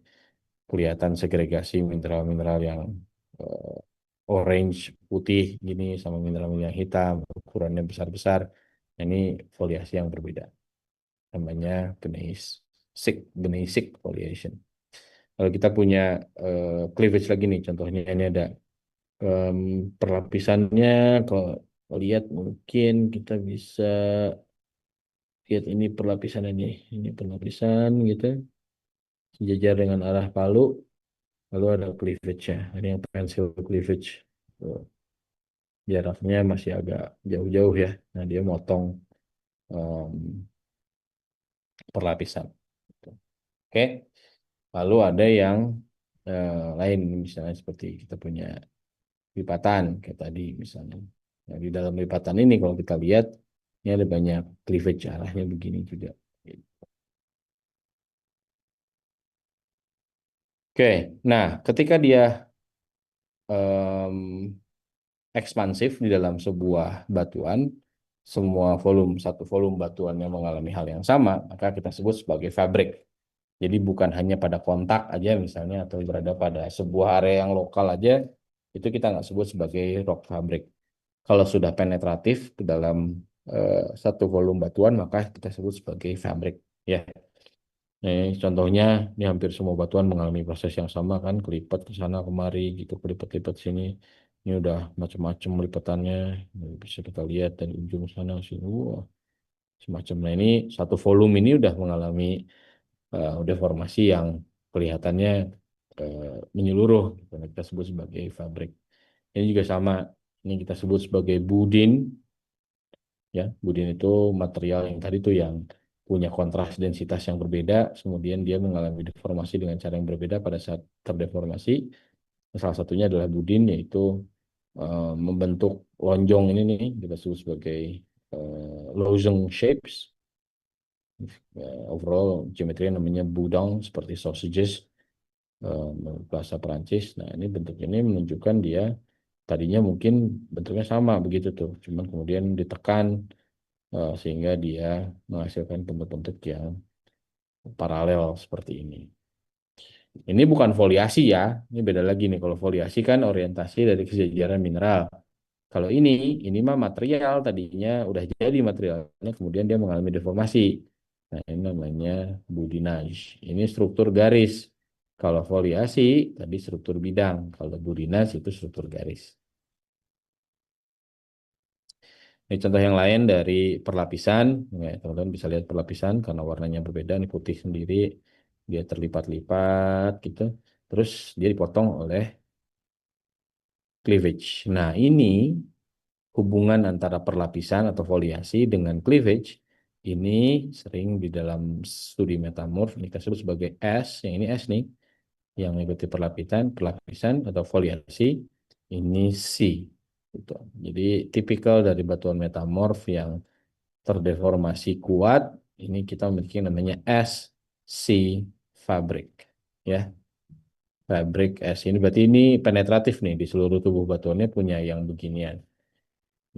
kelihatan segregasi mineral-mineral yang eh, orange, putih gini sama mineral-mineral yang hitam, ukurannya besar-besar. Ini foliasi yang berbeda. Namanya gneissic foliation. Kalau kita punya cleavage lagi nih, contohnya ini ada em, perlapisannya. Kalau lihat mungkin kita bisa lihat ini perlapisan ini perlapisan gitu, sejajar dengan arah palu, lalu ada cleavage-nya. Ini yang pencil cleavage. Tuh, jaraknya masih agak jauh-jauh ya. Nah, dia motong em, perlapisan. Oke, lalu ada yang lain, misalnya seperti kita punya lipatan kayak tadi misalnya. Nah, di dalam lipatan ini kalau kita lihat, ini ada banyak cleavage arahnya begini juga. Oke, nah ketika dia em, ekspansif di dalam sebuah batuan, semua satu volume batuan yang mengalami hal yang sama, maka kita sebut sebagai fabrik. Jadi bukan hanya pada kontak aja misalnya atau berada pada sebuah area yang lokal aja, itu kita nggak sebut sebagai rock fabric. Kalau sudah penetratif ke dalam satu volume batuan, maka kita sebut sebagai fabrik. Ya, contohnya ini hampir semua batuan mengalami proses yang sama kan, kelipat ke sana kemari gitu, kelipat-lipat sini. Ini udah macam-macam lipatannya, bisa kita lihat dari ujung sana sini. Wah, semacam. Nah ini satu volume ini udah mengalami deformasi yang kelihatannya menyeluruh, gitu. Nah, kita sebut sebagai fabrik. Ini juga sama, ini kita sebut sebagai budin, ya. Budin itu material yang tadi tuh yang punya kontras densitas yang berbeda, kemudian dia mengalami deformasi dengan cara yang berbeda pada saat terdeformasi. Salah satunya adalah budin, yaitu membentuk lonjong ini nih, kita sebut sebagai lozeng shapes. Overall geometri namanya boudin, seperti sausages menurut bahasa Perancis. Nah, ini bentuknya ini menunjukkan dia tadinya mungkin bentuknya sama begitu tuh, cuman kemudian ditekan sehingga dia menghasilkan bentuk-bentuk yang paralel seperti ini. Ini bukan foliasi ya, ini beda lagi nih. Kalau foliasi kan orientasi dari kesejajaran mineral. Kalau ini mah material tadinya udah jadi materialnya, kemudian dia mengalami deformasi. Nah, ini namanya budinage. Ini struktur garis. Kalau foliasi tadi struktur bidang. Kalau budinage itu struktur garis. Ini contoh yang lain dari perlapisan. Ya, teman-teman bisa lihat perlapisan karena warnanya berbeda. Ini putih sendiri, dia terlipat-lipat gitu. Terus dia dipotong oleh cleavage. Nah, ini hubungan antara perlapisan atau foliasi dengan cleavage ini sering di dalam studi metamorf ini kita sebut sebagai S, yang ini S nih, yang mengikuti perlapisan atau foliasi ini C. Gitu. Jadi tipikal dari batuan metamorf yang terdeformasi kuat ini kita memiliki namanya S C fabrik, ya. Fabrik S ini berarti ini penetratif nih di seluruh tubuh batuannya punya yang beginian.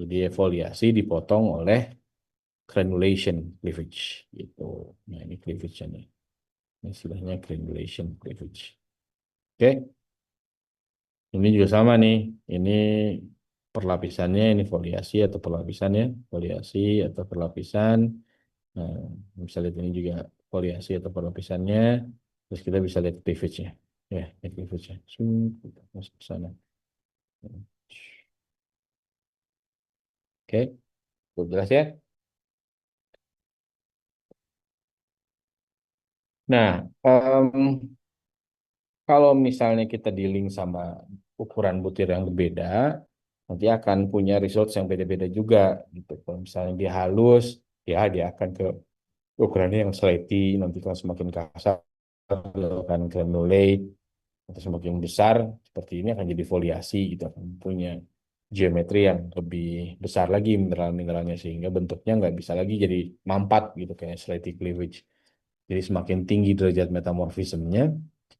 Jadi foliasi dipotong oleh granulation cleavage gitu. Nah, ini cleavage nya nih. Ini istilahnya granulation cleavage. Oke, ini juga sama nih. Ini perlapisannya, ini foliasi atau perlapisannya, foliasi atau perlapisan. Nah, bisa lihat ini juga foliasi atau perlapisannya. Terus kita bisa lihat cleavage-nya. Ya, ini cleavage-nya. Kita masuk ke sana. Oke, cukup jelas ya. Nah, kalau misalnya kita dealing sama ukuran butir yang berbeda, nanti akan punya results yang beda-beda juga gitu. Kalau misalnya dia halus, ya dia akan ke ukurannya yang slaty, nanti kalau semakin kasar dia akan granulate, atau semakin besar seperti ini akan jadi foliasi gitu, akan punya geometri yang lebih besar lagi mineral-mineralnya sehingga bentuknya nggak bisa lagi jadi mampat gitu kayak slaty cleavage. Jadi semakin tinggi derajat metamorfismenya,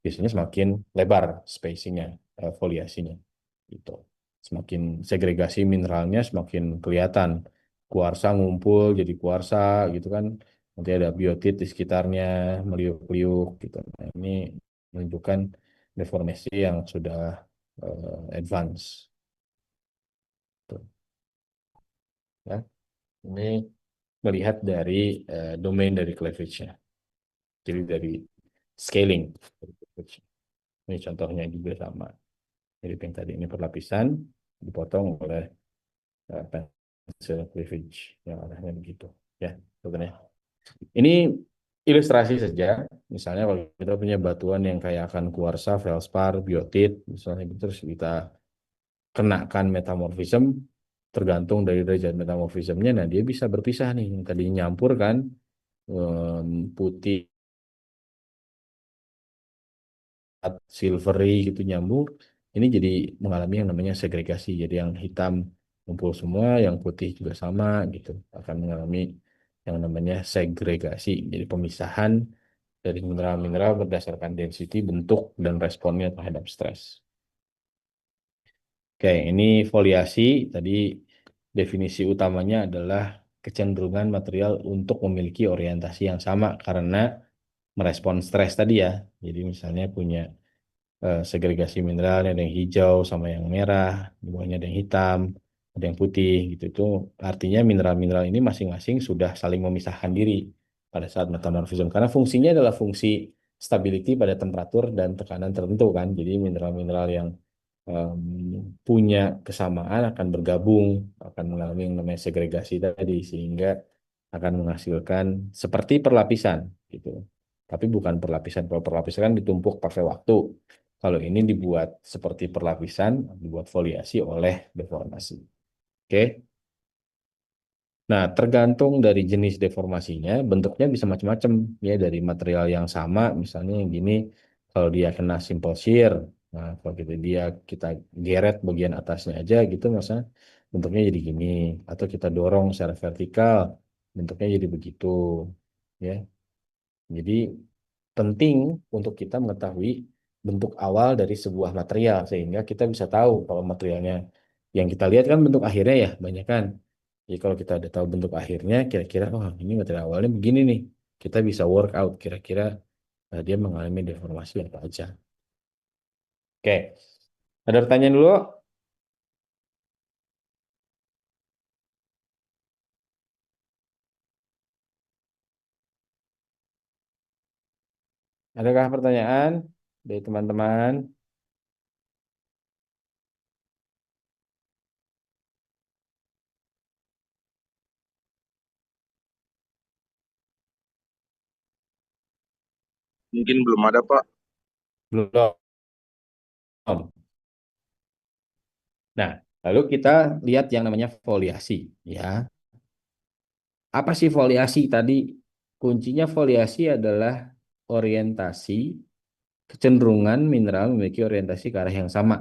biasanya semakin lebar spacingnya, foliasinya. Gitu. Semakin segregasi mineralnya semakin kelihatan. Kuarsa ngumpul jadi kuarsa gitu kan. Nanti ada biotit di sekitarnya, meliuk-liuk gitu. Nah, ini menunjukkan deformasi yang sudah advance. Tuh, ya. Ini melihat dari domain dari cleavage-nya. Jadi dari scaling. Ini contohnya juga sama. Jadi yang tadi ini perlapisan dipotong oleh pensil cleavage yang arahnya begitu. Ya, sebenarnya. Ini ilustrasi saja. Misalnya kalau kita punya batuan yang kayak akan kuarsa, feldspar, biotit, misalnya gitu, terus kita kenakan metamorfism, tergantung dari derajat metamorfismnya, nah dia bisa berpisah nih. Yang tadi nyampur kan, putih silvery gitu nyambung, ini jadi mengalami yang namanya segregasi. Jadi yang hitam kumpul semua, yang putih juga sama gitu, akan mengalami yang namanya segregasi. Jadi pemisahan dari mineral-mineral berdasarkan density, bentuk, dan responnya terhadap stres. Oke, ini foliasi. Tadi definisi utamanya adalah kecenderungan material untuk memiliki orientasi yang sama karena merespon stres tadi ya. Jadi misalnya punya segregasi mineral, ada yang hijau sama yang merah, di bawahnya ada yang hitam, ada yang putih gitu. Itu artinya mineral-mineral ini masing-masing sudah saling memisahkan diri pada saat metamorfism karena fungsinya adalah fungsi stability pada temperatur dan tekanan tertentu kan. Jadi mineral-mineral yang punya kesamaan akan bergabung, akan mengalami yang namanya segregasi tadi sehingga akan menghasilkan seperti perlapisan gitu. Tapi bukan perlapisan. Kalau perlapisan kan ditumpuk pakai waktu. Kalau ini dibuat seperti perlapisan, dibuat foliasi oleh deformasi. Oke. Nah, tergantung dari jenis deformasinya, bentuknya bisa macam-macam ya, dari material yang sama, misalnya yang gini, kalau dia kena simple shear, nah kalau kita geret bagian atasnya aja gitu, masa bentuknya jadi gini, atau kita dorong secara vertikal, bentuknya jadi begitu, ya. Jadi penting untuk kita mengetahui bentuk awal dari sebuah material sehingga kita bisa tahu kalau materialnya yang kita lihat kan bentuk akhirnya ya banyak kan. Jadi kalau kita udah tahu bentuk akhirnya kira-kira oh ini material awalnya begini nih. Kita bisa work out kira-kira dia mengalami deformasi apa aja. Oke. Ada pertanyaan dulu? Adakah pertanyaan dari teman-teman? Mungkin belum ada, Pak. Belum. Nah, lalu kita lihat yang namanya foliasi ya. Apa sih foliasi tadi? Kuncinya foliasi adalah orientasi, kecenderungan mineral memiliki orientasi ke arah yang sama.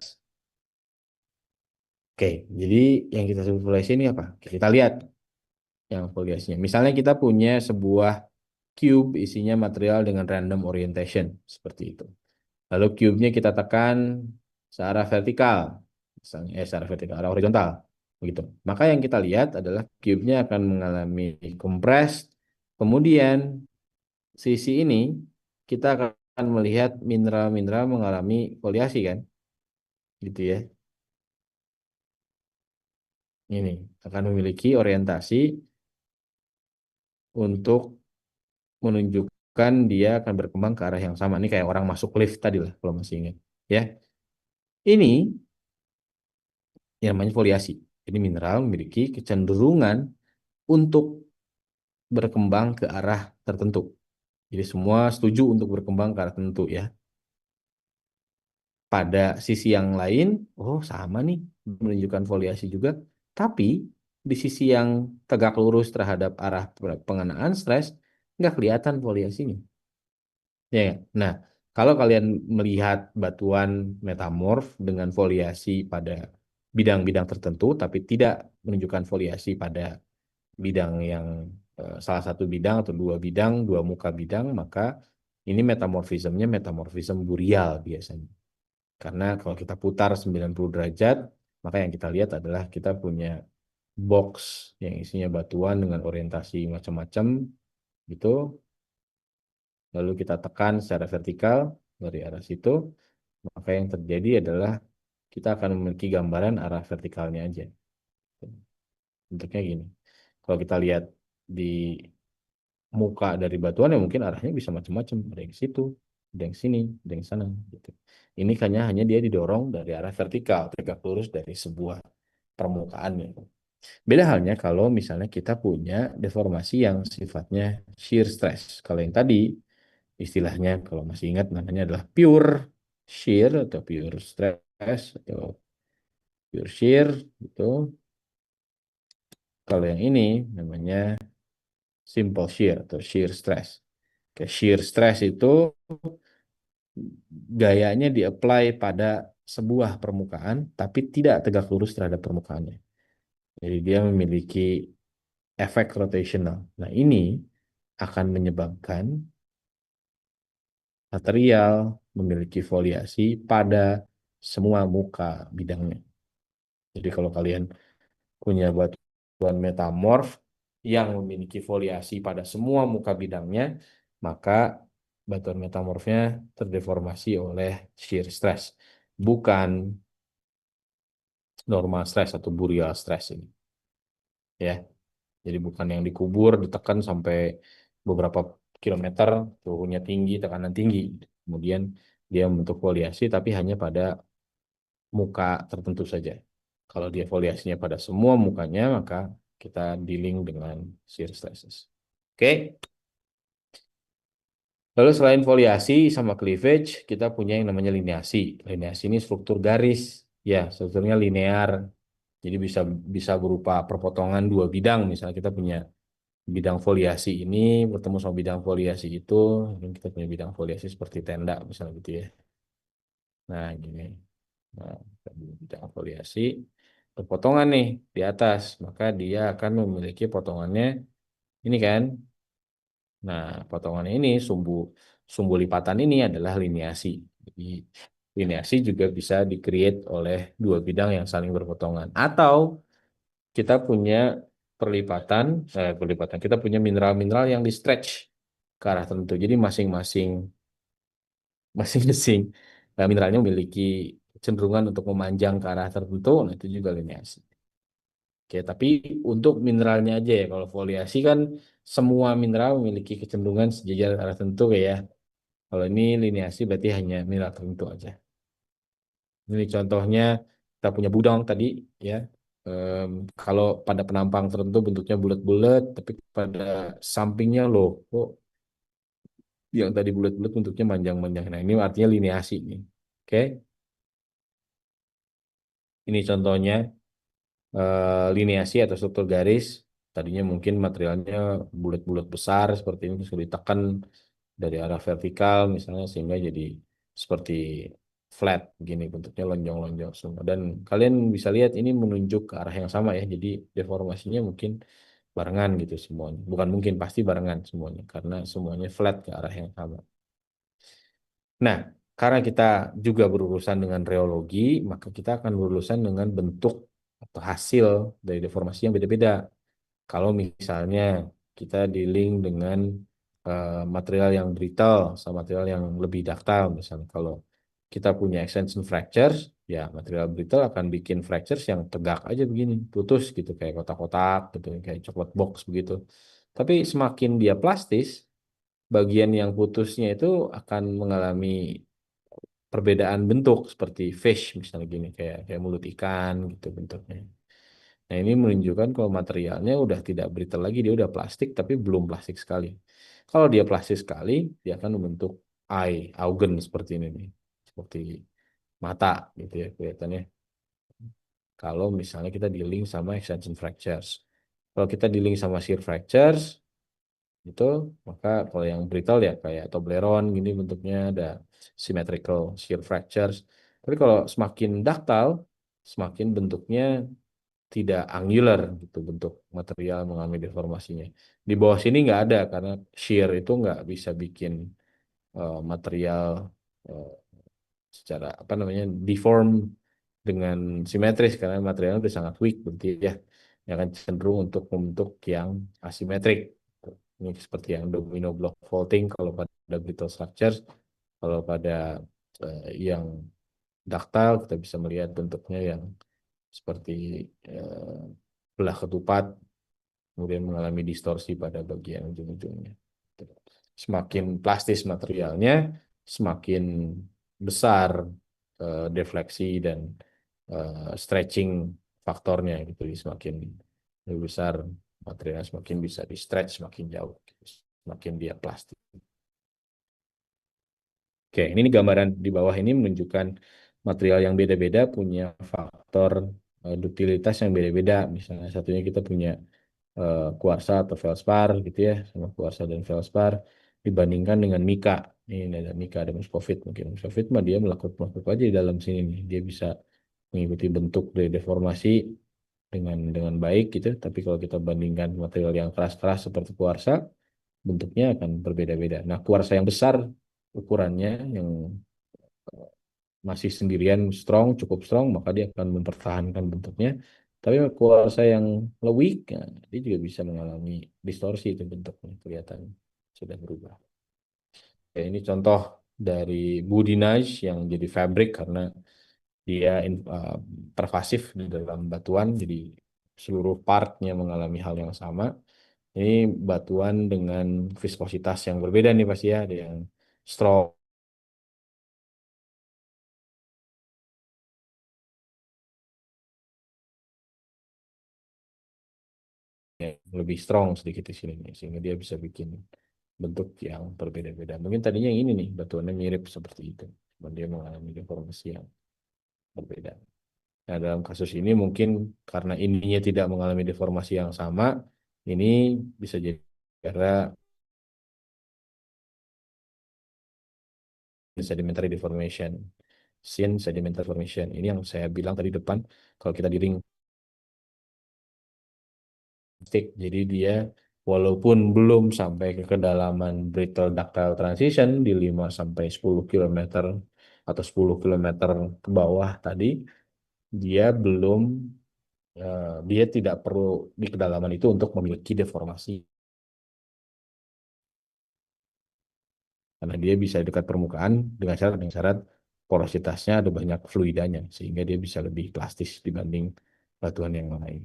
Oke, jadi yang kita sebut foliasi ini apa? Oke, kita lihat yang foliasinya. Misalnya kita punya sebuah cube isinya material dengan random orientation, seperti itu. Lalu cube-nya kita tekan searah vertikal, misalnya searah vertikal, arah horizontal, begitu. Maka yang kita lihat adalah cube-nya akan mengalami compress, kemudian sisi ini kita akan melihat mineral-mineral mengalami foliasi kan, gitu ya. Ini akan memiliki orientasi untuk menunjukkan dia akan berkembang ke arah yang sama. Ini kayak orang masuk lift tadi lah, kalau masih ingat. Ya, ini yang namanya foliasi. Ini mineral memiliki kecenderungan untuk berkembang ke arah tertentu. Jadi semua setuju untuk berkembang ke arah tertentu ya. Pada sisi yang lain, oh sama nih, menunjukkan foliasi juga. Tapi di sisi yang tegak lurus terhadap arah pengenaan stres, nggak kelihatan foliasinya. Ya, nggak? Nah, kalau kalian melihat batuan metamorf dengan foliasi pada bidang-bidang tertentu, tapi tidak menunjukkan foliasi pada bidang yang salah satu bidang atau dua bidang, dua muka bidang, maka ini metamorfismenya metamorfisme burial biasanya. Karena kalau kita putar 90 derajat, maka yang kita lihat adalah kita punya box yang isinya batuan dengan orientasi macam-macam gitu. Lalu kita tekan secara vertikal dari arah situ, maka yang terjadi adalah kita akan memiliki gambaran arah vertikalnya aja. Bentuknya gini. Kalau kita lihat di muka dari batuan ya mungkin arahnya bisa macam-macam. Ada yang ke situ, ada yang sini, ada yang sana. Gitu. Ini hanya dia didorong dari arah vertikal, tegak lurus dari sebuah permukaan. Ya. Beda halnya kalau misalnya kita punya deformasi yang sifatnya shear stress. Kalau yang tadi istilahnya kalau masih ingat namanya adalah pure shear atau pure stress atau pure shear itu. Kalau yang ini namanya simple shear atau shear stress. Oke, shear stress itu gayanya di-apply pada sebuah permukaan tapi tidak tegak lurus terhadap permukaannya. Jadi dia memiliki efek rotational. Nah, ini akan menyebabkan material memiliki foliasi pada semua muka bidangnya. Jadi kalau kalian punya batuan metamorf yang memiliki foliasi pada semua muka bidangnya, maka batuan metamorfnya terdeformasi oleh shear stress, bukan normal stress atau burial stress ini. Ya, jadi bukan yang dikubur, ditekan sampai beberapa kilometer, suhunya tinggi, tekanan tinggi. Kemudian dia membentuk foliasi, tapi hanya pada muka tertentu saja. Kalau dia foliasinya pada semua mukanya, maka kita dealing dengan shear stresses. Oke. Lalu selain foliasi sama cleavage, kita punya yang namanya lineasi. Lineasi ini struktur garis, ya strukturnya linear. Jadi bisa bisa berupa perpotongan dua bidang. Misalnya kita punya bidang foliasi ini bertemu sama bidang foliasi itu, dan kita punya bidang foliasi seperti tenda misalnya gitu ya. Nah gini, nah, kita punya bidang foliasi berpotongan nih di atas, maka dia akan memiliki potongannya ini kan. Nah, potongan ini sumbu sumbu lipatan ini adalah lineasi. Jadi lineasi juga bisa di-create oleh dua bidang yang saling berpotongan. Atau kita punya perlipatan, kita punya mineral-mineral yang di-stretch ke arah tertentu. Jadi masing-masing mineralnya memiliki kecenderungan untuk memanjang ke arah tertentu, nah itu juga lineasi. Oke, tapi untuk mineralnya aja ya, kalau foliasi kan semua mineral memiliki kecenderungan sejajar ke arah tertentu ya. Kalau ini lineasi berarti hanya mineral tertentu aja. Ini contohnya kita punya budang tadi ya. Em, Kalau pada penampang tertentu bentuknya bulat-bulat, tapi pada sampingnya loh, kok yang tadi bulat-bulat bentuknya manjang-manjang. Nah ini artinya lineasi nih. Oke, ini contohnya lineasi atau struktur garis. Tadinya mungkin materialnya bulat-bulat besar seperti ini terus ditekan dari arah vertikal misalnya sehingga jadi seperti flat begini bentuknya lonjong-lonjong semua dan kalian bisa lihat ini menunjuk ke arah yang sama ya jadi deformasinya mungkin barengan gitu semuanya bukan mungkin pasti barengan semuanya karena semuanya flat ke arah yang sama. Nah, karena kita juga berurusan dengan reologi maka kita akan berurusan dengan bentuk atau hasil dari deformasi yang beda-beda. Kalau misalnya kita dealing dengan material yang brittle sama material yang lebih ductile, misalnya kalau kita punya extension fractures, ya material brittle akan bikin fractures yang tegak aja begini, putus gitu kayak kotak-kotak gitu, kayak coklat box begitu. Tapi semakin dia plastis, bagian yang putusnya itu akan mengalami perbedaan bentuk seperti fish misalnya gini, kayak kayak mulut ikan gitu bentuknya. Nah, ini menunjukkan kalau materialnya udah tidak brittle lagi, dia udah plastik tapi belum plastik sekali. Kalau dia plastik sekali, dia akan membentuk augen seperti ini nih. Seperti mata gitu ya kelihatannya. Kalau misalnya kita dealing sama extension fractures. Kalau kita dealing sama shear fractures, itu maka kalau yang brittle ya kayak Toblerone gini bentuknya ada symmetrical shear fractures. Tapi kalau semakin ductile, semakin bentuknya tidak angular gitu bentuk material mengalami deformasinya. Di bawah sini nggak ada karena shear itu nggak bisa bikin material eh, secara apa namanya deform dengan simetris karena materialnya udah sangat weak berarti ya yang akan cenderung untuk membentuk yang asimetrik. Ini seperti yang domino block faulting kalau pada brittle structures, kalau pada yang ductile kita bisa melihat bentuknya yang seperti eh, belah ketupat, kemudian mengalami distorsi pada bagian ujung-ujungnya. Semakin plastis materialnya, semakin besar defleksi dan stretching faktornya gitu. Jadi semakin lebih besar materialnya semakin bisa di stretch semakin jauh, gitu. Semakin dia plastik. Oke, ini gambaran di bawah ini menunjukkan material yang beda-beda punya faktor duktilitas yang beda-beda. Misalnya satunya kita punya kuarsa atau feldspar gitu ya, sama kuarsa dan feldspar dibandingkan dengan mika. Ini ada mika, ada muskovit mungkin. Muskovit mah dia melakukan aja di dalam sini nih. Dia bisa mengikuti bentuk dari deformasi dengan baik gitu. Tapi kalau kita bandingkan material yang keras-keras seperti kuarsa, bentuknya akan berbeda-beda. Nah, kuarsa yang besar ukurannya yang masih sendirian strong, cukup strong, maka dia akan mempertahankan bentuknya. Tapi kuarsa yang lebih, nah, dia juga bisa mengalami distorsi itu bentuknya kelihatan sudah berubah. Ya, ini contoh dari Budinage yang jadi fabric karena dia pervasif di dalam batuan, jadi seluruh partnya mengalami hal yang sama. Ini batuan dengan viskositas yang berbeda nih pasti ya, ada yang strong lebih strong sedikit di sini nih, sehingga dia bisa bikin bentuk yang berbeda-beda. Mungkin tadinya yang ini nih batuannya mirip seperti itu, cuman dia mengalami deformasi yang berbeda. Nah, dalam kasus ini mungkin karena ininya tidak mengalami deformasi yang sama, ini bisa jadi karena sedimentary deformation, sedimentary deformation. Ini yang saya bilang tadi depan, kalau kita di ring stick, jadi dia walaupun belum sampai ke kedalaman brittle ductile transition di 5 sampai 10 kilometer atau 10 kilometer ke bawah tadi, dia belum dia tidak perlu di kedalaman itu untuk memiliki deformasi karena dia bisa dekat permukaan dengan syarat porositasnya ada banyak fluidanya sehingga dia bisa lebih plastis dibanding batuan yang lain.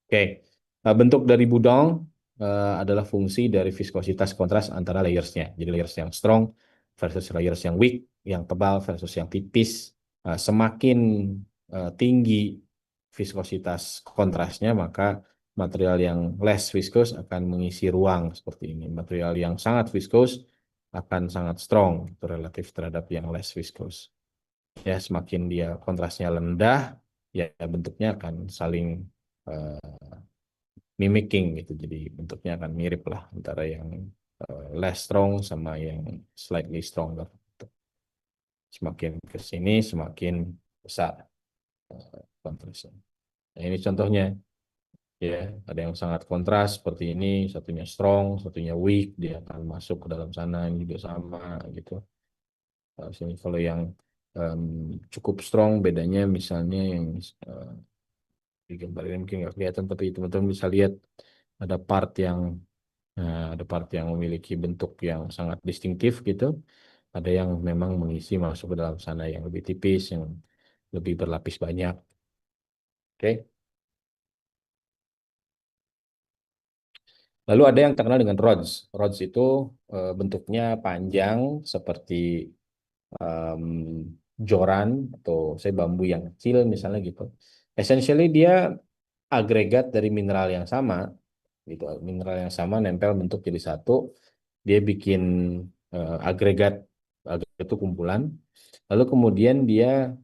Oke, bentuk dari budong adalah fungsi dari viskositas kontras antara layers-nya. Jadi layers yang strong versus layers yang weak, yang tebal versus yang tipis. Semakin tinggi viskositas kontrasnya, maka material yang less viscous akan mengisi ruang seperti ini. Material yang sangat viscous akan sangat strong itu relatif terhadap yang less viscous. Ya, semakin dia kontrasnya rendah, ya bentuknya akan saling eh, mimicking gitu. Jadi bentuknya akan mirip lah antara yang less strong sama yang slightly stronger. Semakin ke sini semakin besar kontrasnya. Nah, ini contohnya ya, ada yang sangat kontras seperti ini, satunya strong, satunya weak, dia akan masuk ke dalam sana, ini juga sama gitu. Sini kalau yang em, cukup strong bedanya misalnya yang eh, di gambar ini mungkin nggak kelihatan tapi teman-teman bisa lihat ada part yang ada part yang memiliki bentuk yang sangat distintif gitu. Ada yang memang mengisi masuk ke dalam sana yang lebih tipis, yang lebih berlapis banyak. Oke. Lalu ada yang terkenal dengan rods. Rods itu bentuknya panjang seperti em, joran atau saya bambu yang kecil misalnya gitu. Essentially dia agregat dari mineral yang sama gitu. Mineral yang sama nempel bentuk jadi satu. Dia bikin agregat agregat itu kumpulan. Lalu kemudian dia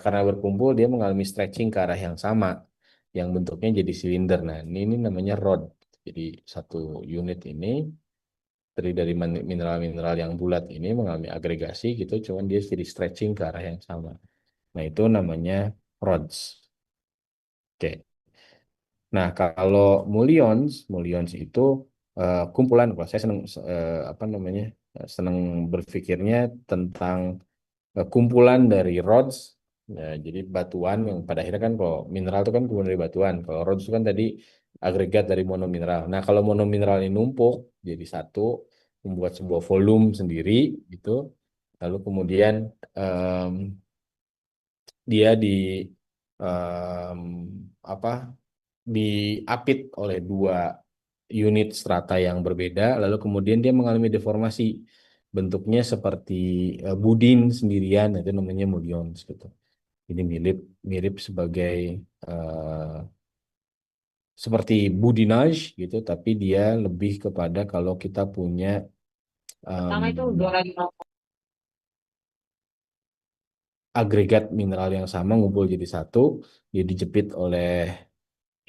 karena berkumpul dia mengalami stretching ke arah yang sama, yang bentuknya jadi silinder. Nah, ini namanya rod. Jadi satu unit ini terdiri dari mineral-mineral yang bulat ini mengalami agregasi gitu, cuman dia jadi stretching ke arah yang sama. Nah, itu namanya rods. Oke. Nah, kalau mulions, mulions itu kumpulan. Kalau saya senang apa namanya, senang berpikirnya tentang kumpulan dari rods. Ya, jadi batuan yang pada akhirnya kan kalau mineral itu kan kumpulan dari batuan. Kalau rods itu kan tadi agregat dari monomineral. Nah, kalau monomineral ini numpuk jadi satu, membuat sebuah volume sendiri gitu. Lalu kemudian em, dia em, apa diapit oleh dua unit strata yang berbeda, lalu kemudian dia mengalami deformasi. Bentuknya seperti budin sendirian, itu namanya mullions gitu. Ini mirip mirip sebagai eh, seperti budinage gitu, tapi dia lebih kepada kalau kita punya em, Pertama itu dua lagi rokok. agregat mineral yang sama ngumpul jadi satu, dia dijepit oleh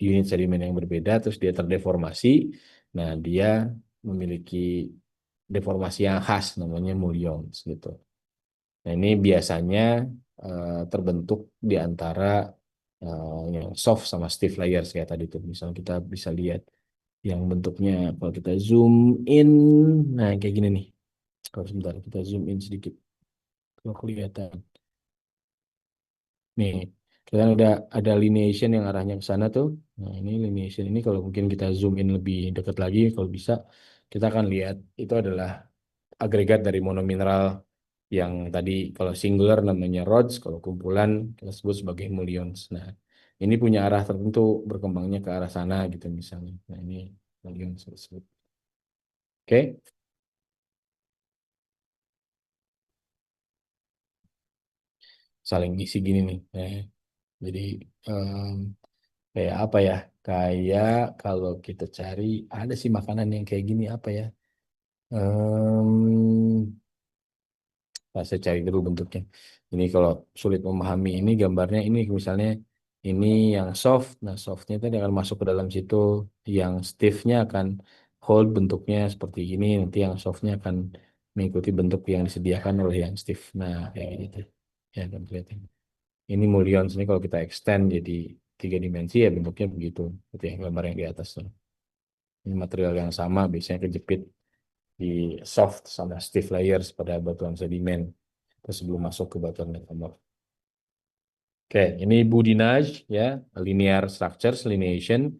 unit sedimen yang berbeda, terus dia terdeformasi. Nah, dia memiliki deformasi yang khas, namanya mullions gitu. Nah, ini biasanya terbentuk di antara yang soft sama stiff layers kayak tadi tuh. Misal kita bisa lihat yang bentuknya kalau kita zoom in, nah kayak gini nih. Kalau sebentar kita zoom in sedikit, kalau kelihatan. Nih, kelihatan udah ada lineation yang arahnya ke sana tuh. Nah, ini lineation ini kalau mungkin kita zoom in lebih dekat lagi, kalau bisa, kita akan lihat itu adalah agregat dari monomineral yang tadi kalau singular namanya rods, kalau kumpulan kita sebut sebagai mullions. Nah, ini punya arah tertentu berkembangnya ke arah sana gitu misalnya. Nah, ini mullions tersebut. Oke, saling isi gini nih. Nah, jadi Kayak apa ya? Kayak kalau kita cari ada sih makanan yang kayak gini apa ya? Saya cari dulu bentuknya. Ini kalau sulit memahami ini gambarnya ini misalnya ini yang soft. Nah, softnya tadi akan masuk ke dalam situ. Yang stiffnya akan hold bentuknya seperti ini. Nanti yang softnya akan mengikuti bentuk yang disediakan oleh yang stiff. Nah, kayak gitu. Ya, dan kelihatan. Ini mulions ini kalau kita extend jadi tiga dimensi ya bentuknya begitu. Seperti yang gambar yang di atas tuh. Ini material yang sama biasanya kejepit di soft sama stiff layers pada batuan sedimen. Terus sebelum masuk ke batuan metamorf. Oke, ini Boudinage ya, linear structures, lineation.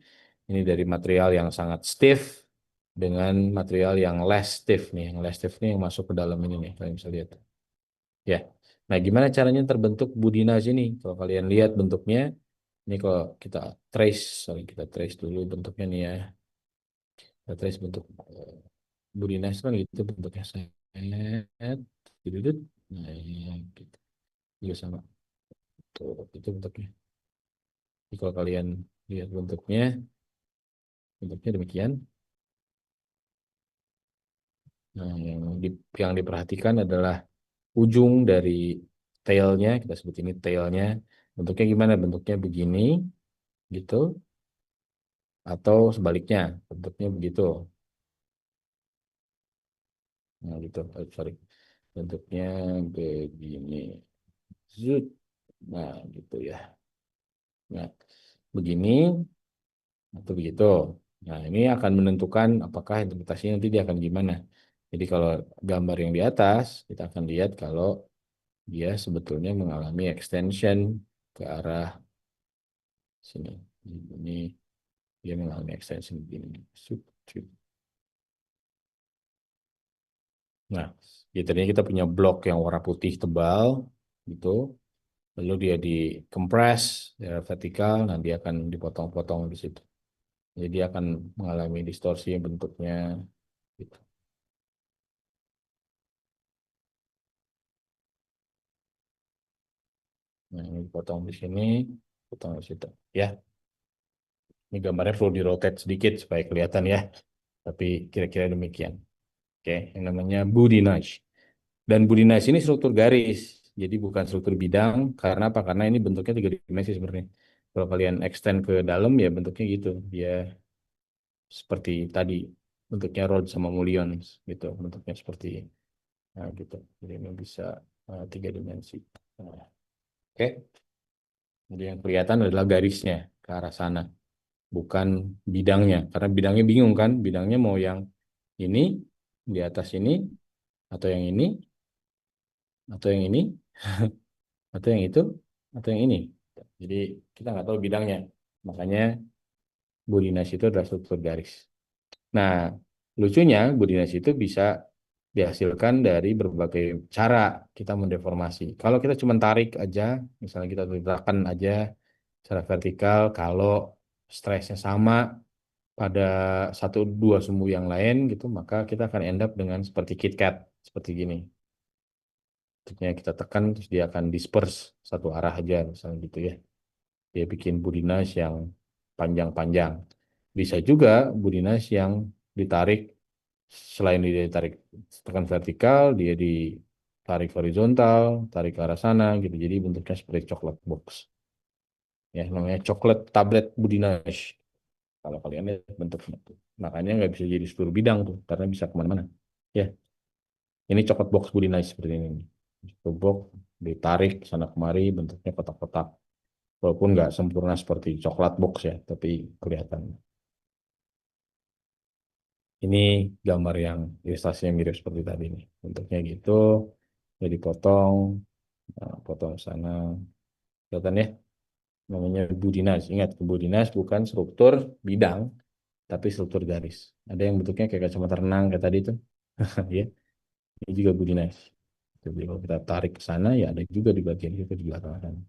Ini dari material yang sangat stiff dengan material yang less stiff nih. Yang less stiff nih yang masuk ke dalam ini nih, kalian bisa lihat. Ya. Nah, gimana caranya terbentuk Boudinage ini? Kalau kalian lihat bentuknya, ini kalau kita trace, sorry kita trace dulu bentuknya nih ya. Kita trace bentuk Boudinage kan gitu bentuknya. Set, dudut. Nah, ini gitu. Juga sama. Tuh, itu bentuknya. Jadi kalau kalian lihat bentuknya demikian. Nah, yang diperhatikan adalah ujung dari tailnya, kita sebut ini tailnya. Bentuknya gimana? Bentuknya begini, gitu, atau sebaliknya, bentuknya begitu. Nah, gitu, sorry. Bentuknya begini. Zut. Nah, gitu ya. Nah, begini atau begitu. Nah, ini akan menentukan apakah interpretasinya nanti dia akan gimana. Jadi kalau gambar yang di atas, kita akan lihat kalau dia sebetulnya mengalami extension ke arah sini. Ini dia mengalami extension begini. Sup, sup. Nah, jadi tadinya kita punya blok yang warna putih tebal, gitu. Lalu dia dikompres secara vertikal, nah dia akan dipotong-potong di situ. Jadi dia akan mengalami distorsi bentuknya, gitu. Nah, ini dipotong di sini, potong di situ. Ya, ini gambarnya perlu di-rotate sedikit supaya kelihatan ya. Tapi kira-kira demikian. Oke, yang namanya Boudinage. Dan Boudinage ini struktur garis. Jadi bukan struktur bidang. Karena apa? Karena ini bentuknya tiga dimensi sebenarnya. Kalau kalian extend ke dalam ya bentuknya gitu. Dia seperti tadi. Bentuknya rod sama mullions gitu. Bentuknya seperti gitu. Jadi ini bisa tiga dimensi. Nah, oke. Jadi yang kelihatan adalah garisnya ke arah sana. Bukan bidangnya. Karena bidangnya bingung kan. Bidangnya mau yang ini, di atas ini, atau yang ini, atau yang ini, atau yang itu, atau yang ini. Jadi kita nggak tahu bidangnya. Makanya Boudinage itu adalah struktur garis. Nah, lucunya Boudinage itu bisa dihasilkan dari berbagai cara kita mendeformasi. Kalau kita cuma tarik aja, misalnya kita letakkan aja secara vertikal, kalau stresnya sama pada satu dua sumbu yang lain gitu, maka kita akan end up dengan seperti KitKat, seperti gini. Maksudnya kita tekan terus dia akan disperse satu arah aja misalnya gitu ya. Dia bikin Boudinage yang panjang-panjang. Bisa juga Boudinage yang ditarik selain dia ditarik tekan vertikal, dia ditarik horizontal, tarik ke arah sana gitu. Jadi bentuknya seperti coklat box. Ya, namanya coklat tablet Boudinage. Kalau kalian lihat bentuknya tuh. Makanya nggak bisa jadi seluruh bidang tuh, karena bisa kemana-mana. Ya, ini coklat box Boudinage seperti ini. Coklat box ditarik sana kemari, bentuknya kotak-kotak. Walaupun nggak sempurna seperti coklat box ya, tapi kelihatan. Ini gambar yang ilustrasinya mirip seperti tadi nih. Bentuknya gitu, jadi potong, nah, potong sana. Kelihatan ya, namanya Boudinage. Ingat, Boudinage bukan struktur bidang, tapi struktur garis. Ada yang bentuknya kayak kacamata renang kayak tadi tuh. Ya, ini juga Boudinage. Jadi kalau kita tarik ke sana, ya ada juga di bagian itu di belakang sana.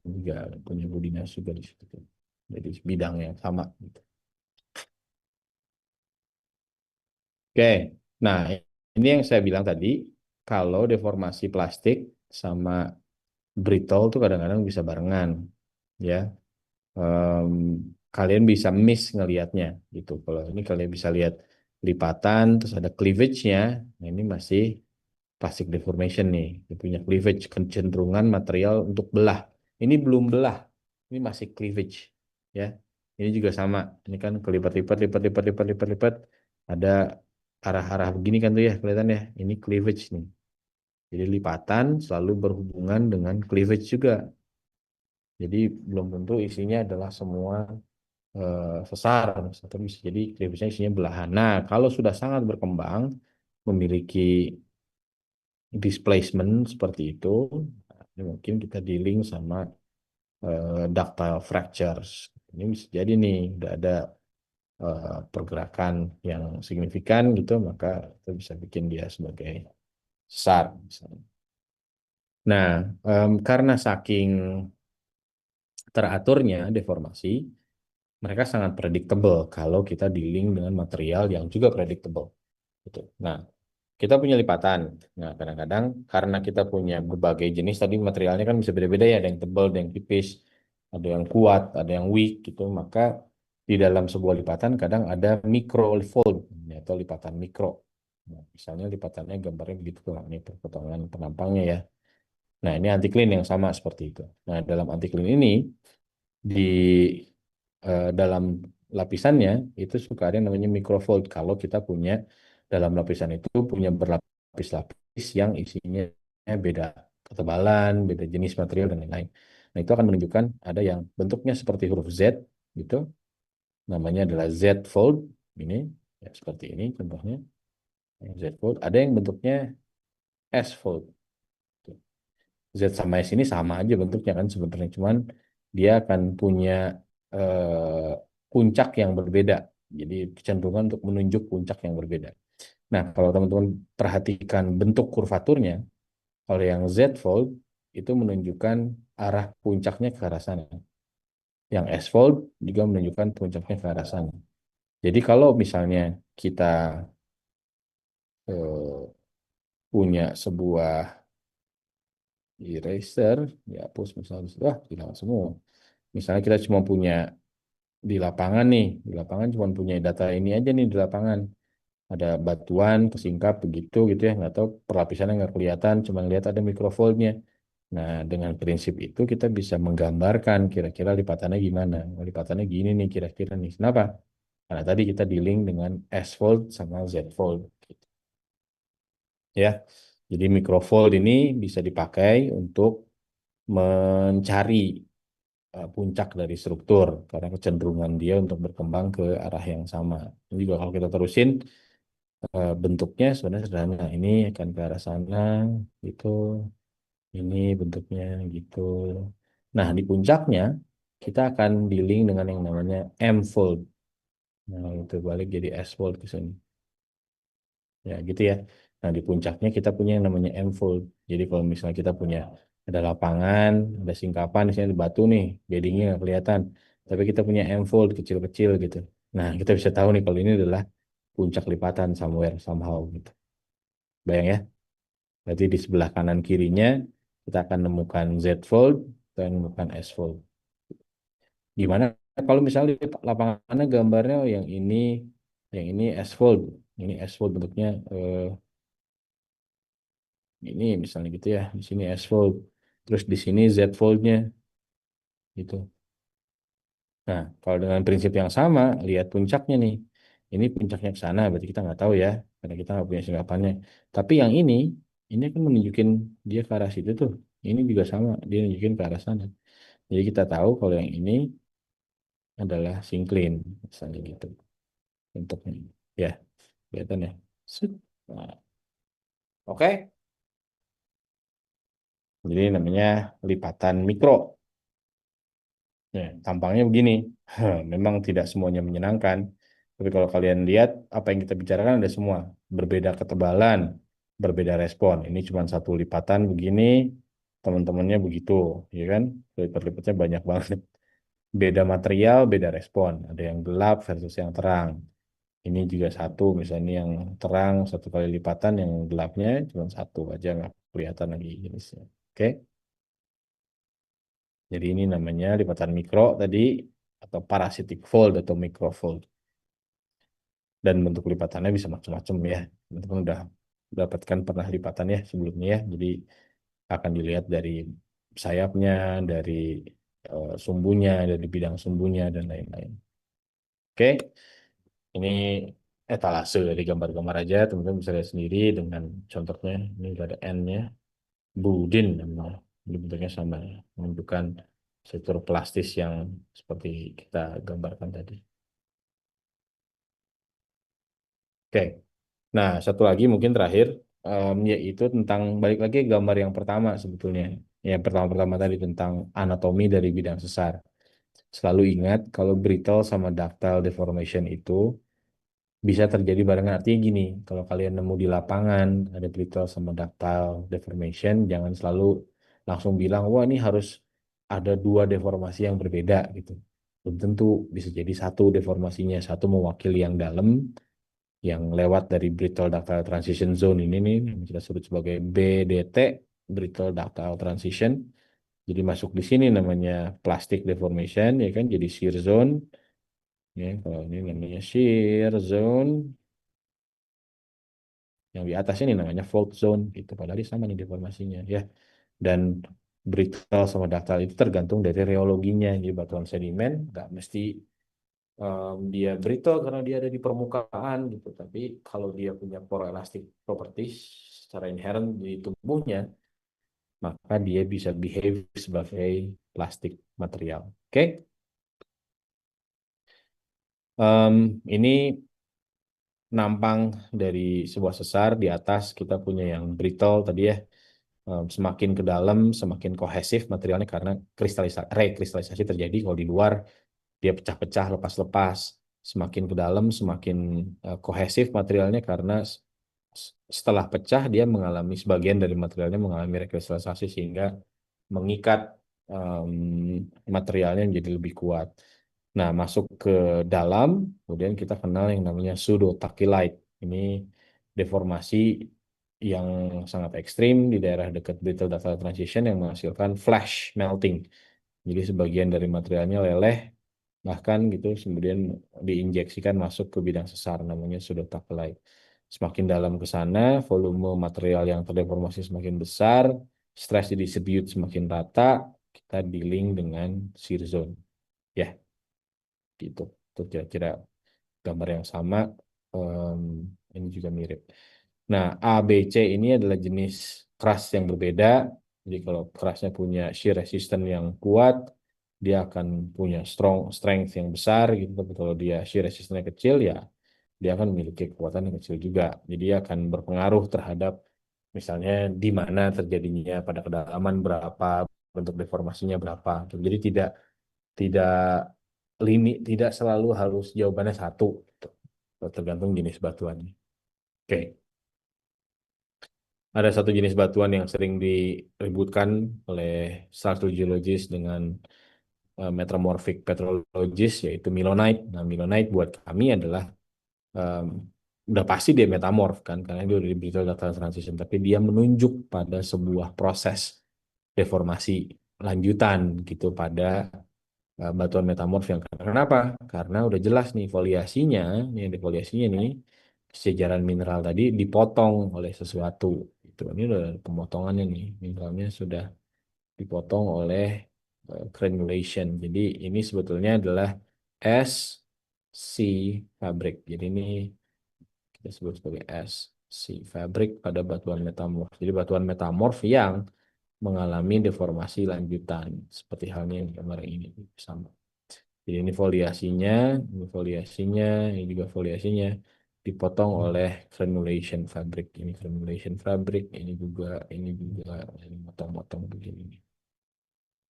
Ini juga punya Boudinage juga di situ. Jadi bidang yang sama. Gitu. Oke, nah ini yang saya bilang tadi, kalau deformasi plastik sama brittle tuh kadang-kadang bisa barengan, ya. em, kalian bisa miss ngelihatnya gitu. Kalau ini kalian bisa lihat lipatan, terus ada cleavage-nya. Nah, ini masih plastic deformation nih. Dia punya cleavage, kecenderungan material untuk belah. Ini belum belah, ini masih cleavage, ya. Ini juga sama. Ini kan kelipat-lipat, lipat-lipat, lipat-lipat, lipat. Ada arah-arah begini kan tuh ya, kelihatan ya. Ini cleavage nih. Jadi lipatan selalu berhubungan dengan cleavage juga. Jadi belum tentu isinya adalah semua sesar, atau bisa jadi cleavage-nya isinya belahan. Nah, kalau sudah sangat berkembang, memiliki displacement seperti itu, nah, ini mungkin kita dealing sama ductile fractures. Ini bisa jadi nih, udah ada pergerakan yang signifikan gitu, maka kita bisa bikin dia sebagai sesar misalnya. Nah, karena saking teraturnya deformasi, mereka sangat predictable kalau kita dealing dengan material yang juga predictable. Gitu. Nah, kita punya lipatan. Nah, kadang-kadang karena kita punya berbagai jenis tadi materialnya kan bisa beda-beda ya, ada yang tebal, ada yang tipis, ada yang kuat, ada yang weak gitu. Maka di dalam sebuah lipatan kadang ada micro fold ya, atau lipatan mikro. Nah, misalnya lipatannya gambarnya begitu tuh, ini potongan penampangnya ya. Nah, ini anti clean yang sama seperti itu. Nah, dalam anti clean ini di dalam lapisannya itu suka ada yang namanya microfold kalau kita punya dalam lapisan itu punya berlapis-lapis yang isinya beda ketebalan, beda jenis material dan lain-lain. Nah, itu akan menunjukkan ada yang bentuknya seperti huruf Z gitu, namanya adalah Z fold ini ya seperti ini contohnya Z fold. Ada yang bentuknya S fold. Z sama S ini sama aja bentuknya kan sebenarnya, cuman dia akan punya puncak yang berbeda. Jadi kecenderungan untuk menunjuk puncak yang berbeda. Nah, kalau teman-teman perhatikan bentuk kurvaturnya, kalau yang Z fold itu menunjukkan arah puncaknya ke arah sana. Yang S fold juga menunjukkan puncaknya ke arah sana. Jadi kalau misalnya kita eh, punya sebuah eraser, ya hapus misalnya, wah hilang semua. Misalnya kita cuma punya di lapangan nih, di lapangan cuma punya data ini aja nih di lapangan. Ada batuan kesingkap begitu gitu ya, nggak tahu perlapisannya nggak kelihatan, cuma lihat ada microfoldnya. Nah, dengan prinsip itu kita bisa menggambarkan kira-kira lipatannya gimana. Oh, lipatannya gini nih kira-kira nih. Kenapa? Karena tadi kita dealing dengan S fold sama Z fold. Gitu. Ya, jadi microfold ini bisa dipakai untuk mencari puncak dari struktur karena kecenderungan dia untuk berkembang ke arah yang sama. Ini juga kalau kita terusin bentuknya sebenarnya sederhana. Ini akan ke arah sana gitu. Ini bentuknya gitu. Nah, di puncaknya kita akan dealing dengan yang namanya M-fold. Nah, itu balik jadi S-fold ke sini. Ya, gitu ya. Nah, di puncaknya kita punya yang namanya M-fold. Jadi kalau misalnya kita punya ada lapangan, ada singkapan, di sini ada batu nih, beddingnya nggak kelihatan. Tapi kita punya M-fold kecil-kecil gitu. Nah, kita bisa tahu nih kalau ini adalah puncak lipatan somewhere, somehow gitu. Bayang ya? Berarti di sebelah kanan kirinya kita akan nemukan Z-fold dan menemukan S-fold. Gimana kalau misalnya di lapangannya gambarnya oh, yang ini S-fold, ini S-fold bentuknya ini misalnya gitu ya, di sini S fold, terus di sini Z foldnya gitu. Nah, kalau dengan prinsip yang sama, lihat puncaknya nih. Ini puncaknya ke sana, berarti kita nggak tahu ya, karena kita nggak punya singkapannya. Tapi yang ini kan menunjukin dia ke arah situ tuh. Ini juga sama, dia nunjukin ke arah sana. Jadi kita tahu kalau yang ini adalah sinkline, misalnya gitu. Bentuknya. Ya, kelihatan ya. Set. Nah, oke. Jadi namanya lipatan mikro. Ya, tampangnya begini. Memang tidak semuanya menyenangkan. Tapi kalau kalian lihat apa yang kita bicarakan ada semua. Berbeda ketebalan, berbeda respon. Ini cuma satu lipatan begini, teman-temannya begitu, ya kan? Lipat-lipatnya banyak banget. Beda material, beda respon. Ada yang gelap versus yang terang. Ini juga satu, misalnya yang terang satu kali lipatan, yang gelapnya cuma satu aja nggak kelihatan lagi jenisnya. Oke? Jadi ini namanya lipatan mikro tadi atau parasitic fold atau microfold. Dan bentuk lipatannya bisa macam-macam ya. Teman-teman udah dapatkan pernah lipatan ya sebelumnya ya. Jadi akan dilihat dari sayapnya, dari sumbunya, dari bidang sumbunya dan lain-lain. Oke, ini etalase dari gambar-gambar aja. Teman-teman bisa lihat sendiri dengan contohnya. Ini udah ada N-nya, Budin namanya. Ini bentuknya sama ya, menunjukkan struktur plastis yang seperti kita gambarkan tadi. Oke. Nah, satu lagi mungkin terakhir, yaitu tentang balik lagi ke gambar yang pertama sebetulnya. Yang pertama-pertama tadi tentang anatomi dari bidang sesar. Selalu ingat kalau brittle sama ductile deformation itu bisa terjadi barengan. Artinya gini, kalau kalian nemu di lapangan ada brittle sama ductile deformation, jangan selalu langsung bilang, wah ini harus ada dua deformasi yang berbeda gitu. Belum tentu bisa jadi satu deformasinya, satu mewakili yang dalam, yang lewat dari brittle ductile transition zone ini nih yang kita sebut sebagai BDT, brittle ductile transition. Jadi masuk di sini namanya plastic deformation ya kan, jadi shear zone ya. Kalau ini namanya shear zone, yang di atas ini namanya fault zone gitu. Padahal ini sama nih deformasinya ya. Dan brittle sama ductile itu tergantung dari reologinya. Jadi batuan sedimen nggak mesti dia brittle karena dia ada di permukaan gitu. Tapi kalau dia punya poroelastic properties secara inherent di tubuhnya, maka dia bisa behave sebagai plastik material. Oke. Ini nampang dari sebuah sesar. Di atas kita punya yang brittle tadi ya. Semakin ke dalam semakin kohesif materialnya karena rekristalisasi terjadi. Kalau di luar dia pecah-pecah lepas-lepas. Semakin ke dalam semakin kohesif materialnya karena setelah pecah dia mengalami sebagian dari materialnya mengalami rekristalisasi sehingga mengikat materialnya menjadi lebih kuat. Nah, masuk ke dalam, kemudian kita kenal yang namanya pseudotachielite. Ini deformasi yang sangat ekstrim di daerah dekat brittle ductile transition yang menghasilkan flash melting. Jadi sebagian dari materialnya leleh, bahkan gitu, kemudian diinjeksikan masuk ke bidang sesar namanya pseudotachielite. Semakin dalam ke sana, volume material yang terdeformasi semakin besar, stress distribute semakin rata, kita dealing dengan shear zone. Ya, gitu. Itu kira-kira gambar yang sama. Em, ini juga mirip. Nah, A, B, C ini adalah jenis keras yang berbeda. Jadi kalau kerasnya punya shear resistance yang kuat, dia akan punya strength yang besar gitu. Tapi kalau dia shear resistance kecil, ya dia akan memiliki kekuatan yang kecil juga. Jadi dia akan berpengaruh terhadap misalnya di mana terjadinya pada kedalaman berapa, bentuk deformasinya berapa. Jadi tidak tidak tidak selalu harus jawabannya satu, gitu. Tergantung jenis batuannya. Oke, ada satu jenis batuan yang sering diributkan oleh structural geologist dengan metamorphic petrologist yaitu Milonite. Nah, Milonite buat kami adalah em, udah pasti dia metamorf kan karena dia udah di brittle ductile transition, tapi dia menunjuk pada sebuah proses deformasi lanjutan gitu pada batuan metamorf yang kenapa? Karena udah jelas nih foliasinya, nih di foliasinya nih sejajaran mineral tadi dipotong oleh sesuatu. Itu ini udah pemotongannya nih, mineralnya sudah dipotong oleh granulation. Jadi ini sebetulnya adalah S C fabric. Jadi ini kita sebut sebagai S C fabric pada batuan metamorf. Jadi batuan metamorf yang mengalami deformasi lanjutan seperti halnya yang gambar ini sama. Jadi ini foliasinya, ini juga foliasinya dipotong oleh granulation fabric. Ini granulation fabric, ini juga, ini motong-motong begini.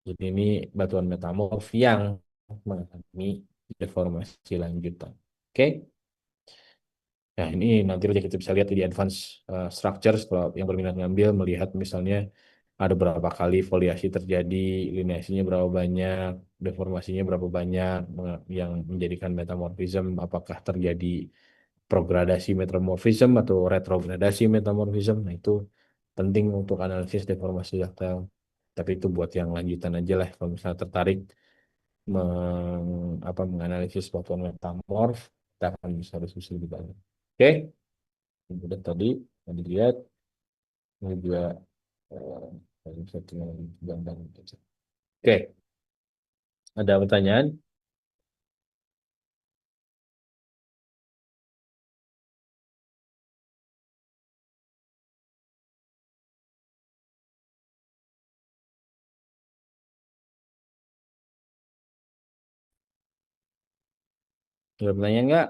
Jadi ini batuan metamorf yang mengalami deformasi lanjutan. Oke. Nah, ini nanti aja kita bisa lihat di advanced structures kalau yang berminat ngambil melihat misalnya ada berapa kali foliasi terjadi, lineasinya berapa banyak, deformasinya berapa banyak yang menjadikan metamorfism, apakah terjadi progradasi metamorfism atau retrogradasi metamorfism. Nah, itu penting untuk analisis deformasi ductile Tapi itu buat yang lanjutan aja lah. Kalau misalnya tertarik menganalisis batuan metamorf, kita akan bisa diskusi lebih banyak. Oke, kemudian tadi lihat ini juga bisa tinggal gambar. Oke, ada pertanyaan? Ada pertanyaan nggak?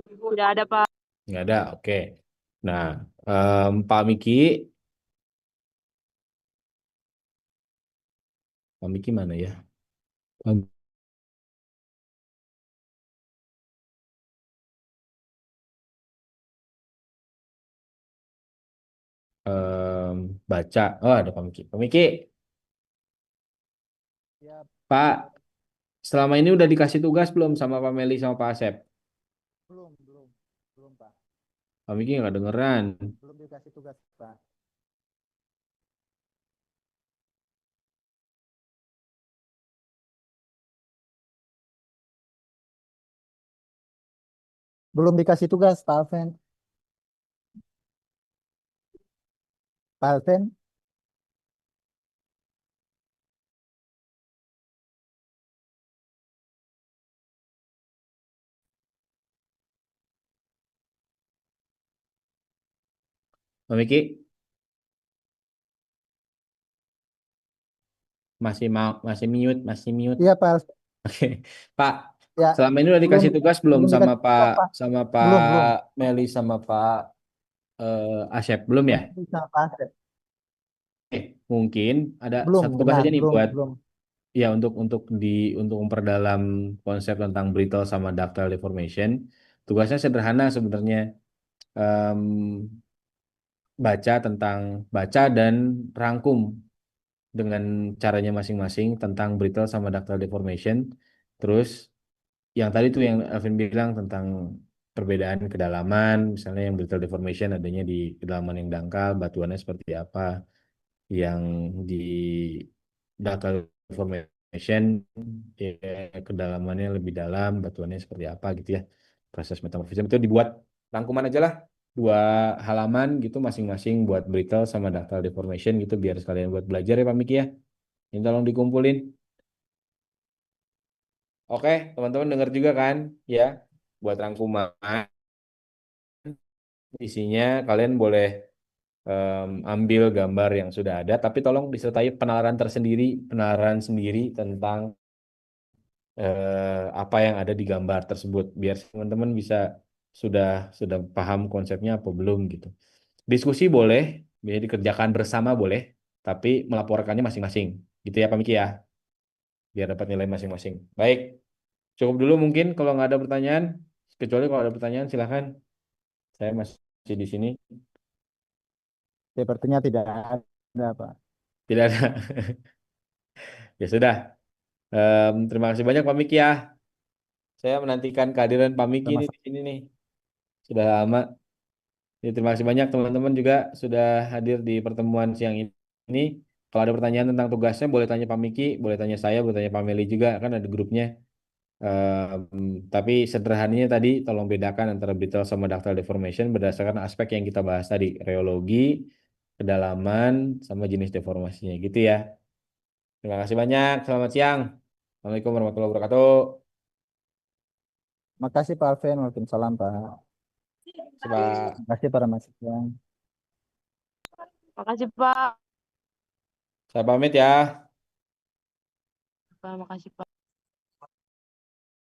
Tidak ada, Pak. Nggak ada. Oke. Nah, Pak Miki, Pak Miki mana ya? Baca. Oh, ada Pak Miki. Pak Miki, Ya, Pak, selama ini udah dikasih tugas belum sama Pak Meli sama Pak Asep? belum, belum, belum, Pak. Pak Miki nggak dengeran. Belum dikasih tugas, Pak. Belum dikasih tugas, Pak Alven. Pak Alven, Pak Miki masih mute, masih mute. iya Pak Alven. Oke, Pak, Ya, selama ini udah belum, dikasih tugas belum belum sama dikasih Pak tugas, Pak. sama Pak Belum, belum. Meli sama Pak Asep belum ya? Belum bisa, Pak Alven. Mungkin ada Belum, satu tugas benar, aja nih belum, buat belum. ya untuk memperdalam konsep tentang brittle sama ductile deformation. Tugasnya sederhana sebenarnya. Em, baca dan rangkum dengan caranya masing-masing tentang brittle sama ductile deformation. Terus yang tadi tuh yang Alvin bilang tentang perbedaan kedalaman, misalnya yang brittle deformation adanya di kedalaman yang dangkal, batuannya seperti apa, yang di ductile deformation ya, kedalamannya lebih dalam, batuannya seperti apa gitu ya. Proses metamorfisme itu dibuat rangkuman aja lah, 2 halaman gitu masing-masing buat brittle sama ductile deformation gitu biar sekalian buat belajar ya Pak Miki ya. Ini tolong dikumpulin. Oke, teman-teman dengar juga kan ya, buat rangkuman isinya kalian boleh ambil gambar yang sudah ada, tapi tolong disertai penalaran sendiri tentang apa yang ada di gambar tersebut, biar teman-teman bisa sudah sudah paham konsepnya apa belum gitu. Diskusi boleh, bisa dikerjakan bersama boleh, tapi melaporkannya masing-masing, gitu ya Pak Miki ya, biar dapat nilai masing-masing. Baik, cukup dulu mungkin kalau nggak ada pertanyaan, kecuali kalau ada pertanyaan silahkan. Saya masih di sini. Sepertinya tidak ada, Pak. Tidak ada. Ya sudah. Terima kasih banyak Pak Miki ya. Saya menantikan kehadiran Pak Miki nih Sama-sama. di sini nih. Sudah lama. Ya, terima kasih banyak teman-teman juga sudah hadir di pertemuan siang ini. Kalau ada pertanyaan tentang tugasnya, boleh tanya Pak Miki, boleh tanya saya, boleh tanya Pak Meli juga, kan ada grupnya. Tapi sederhananya tadi, tolong bedakan antara brittle sama ductile deformation berdasarkan aspek yang kita bahas tadi, reologi, kedalaman, sama jenis deformasinya gitu ya. Terima kasih banyak. Selamat siang. Assalamualaikum warahmatullahi wabarakatuh. Makasih Pak Alven. Waalaikumsalam, Pak. Terima kasih, Pak. Makasih para mahasiswa. Makasih, Pak. Saya pamit ya. Pak, makasih, Pak.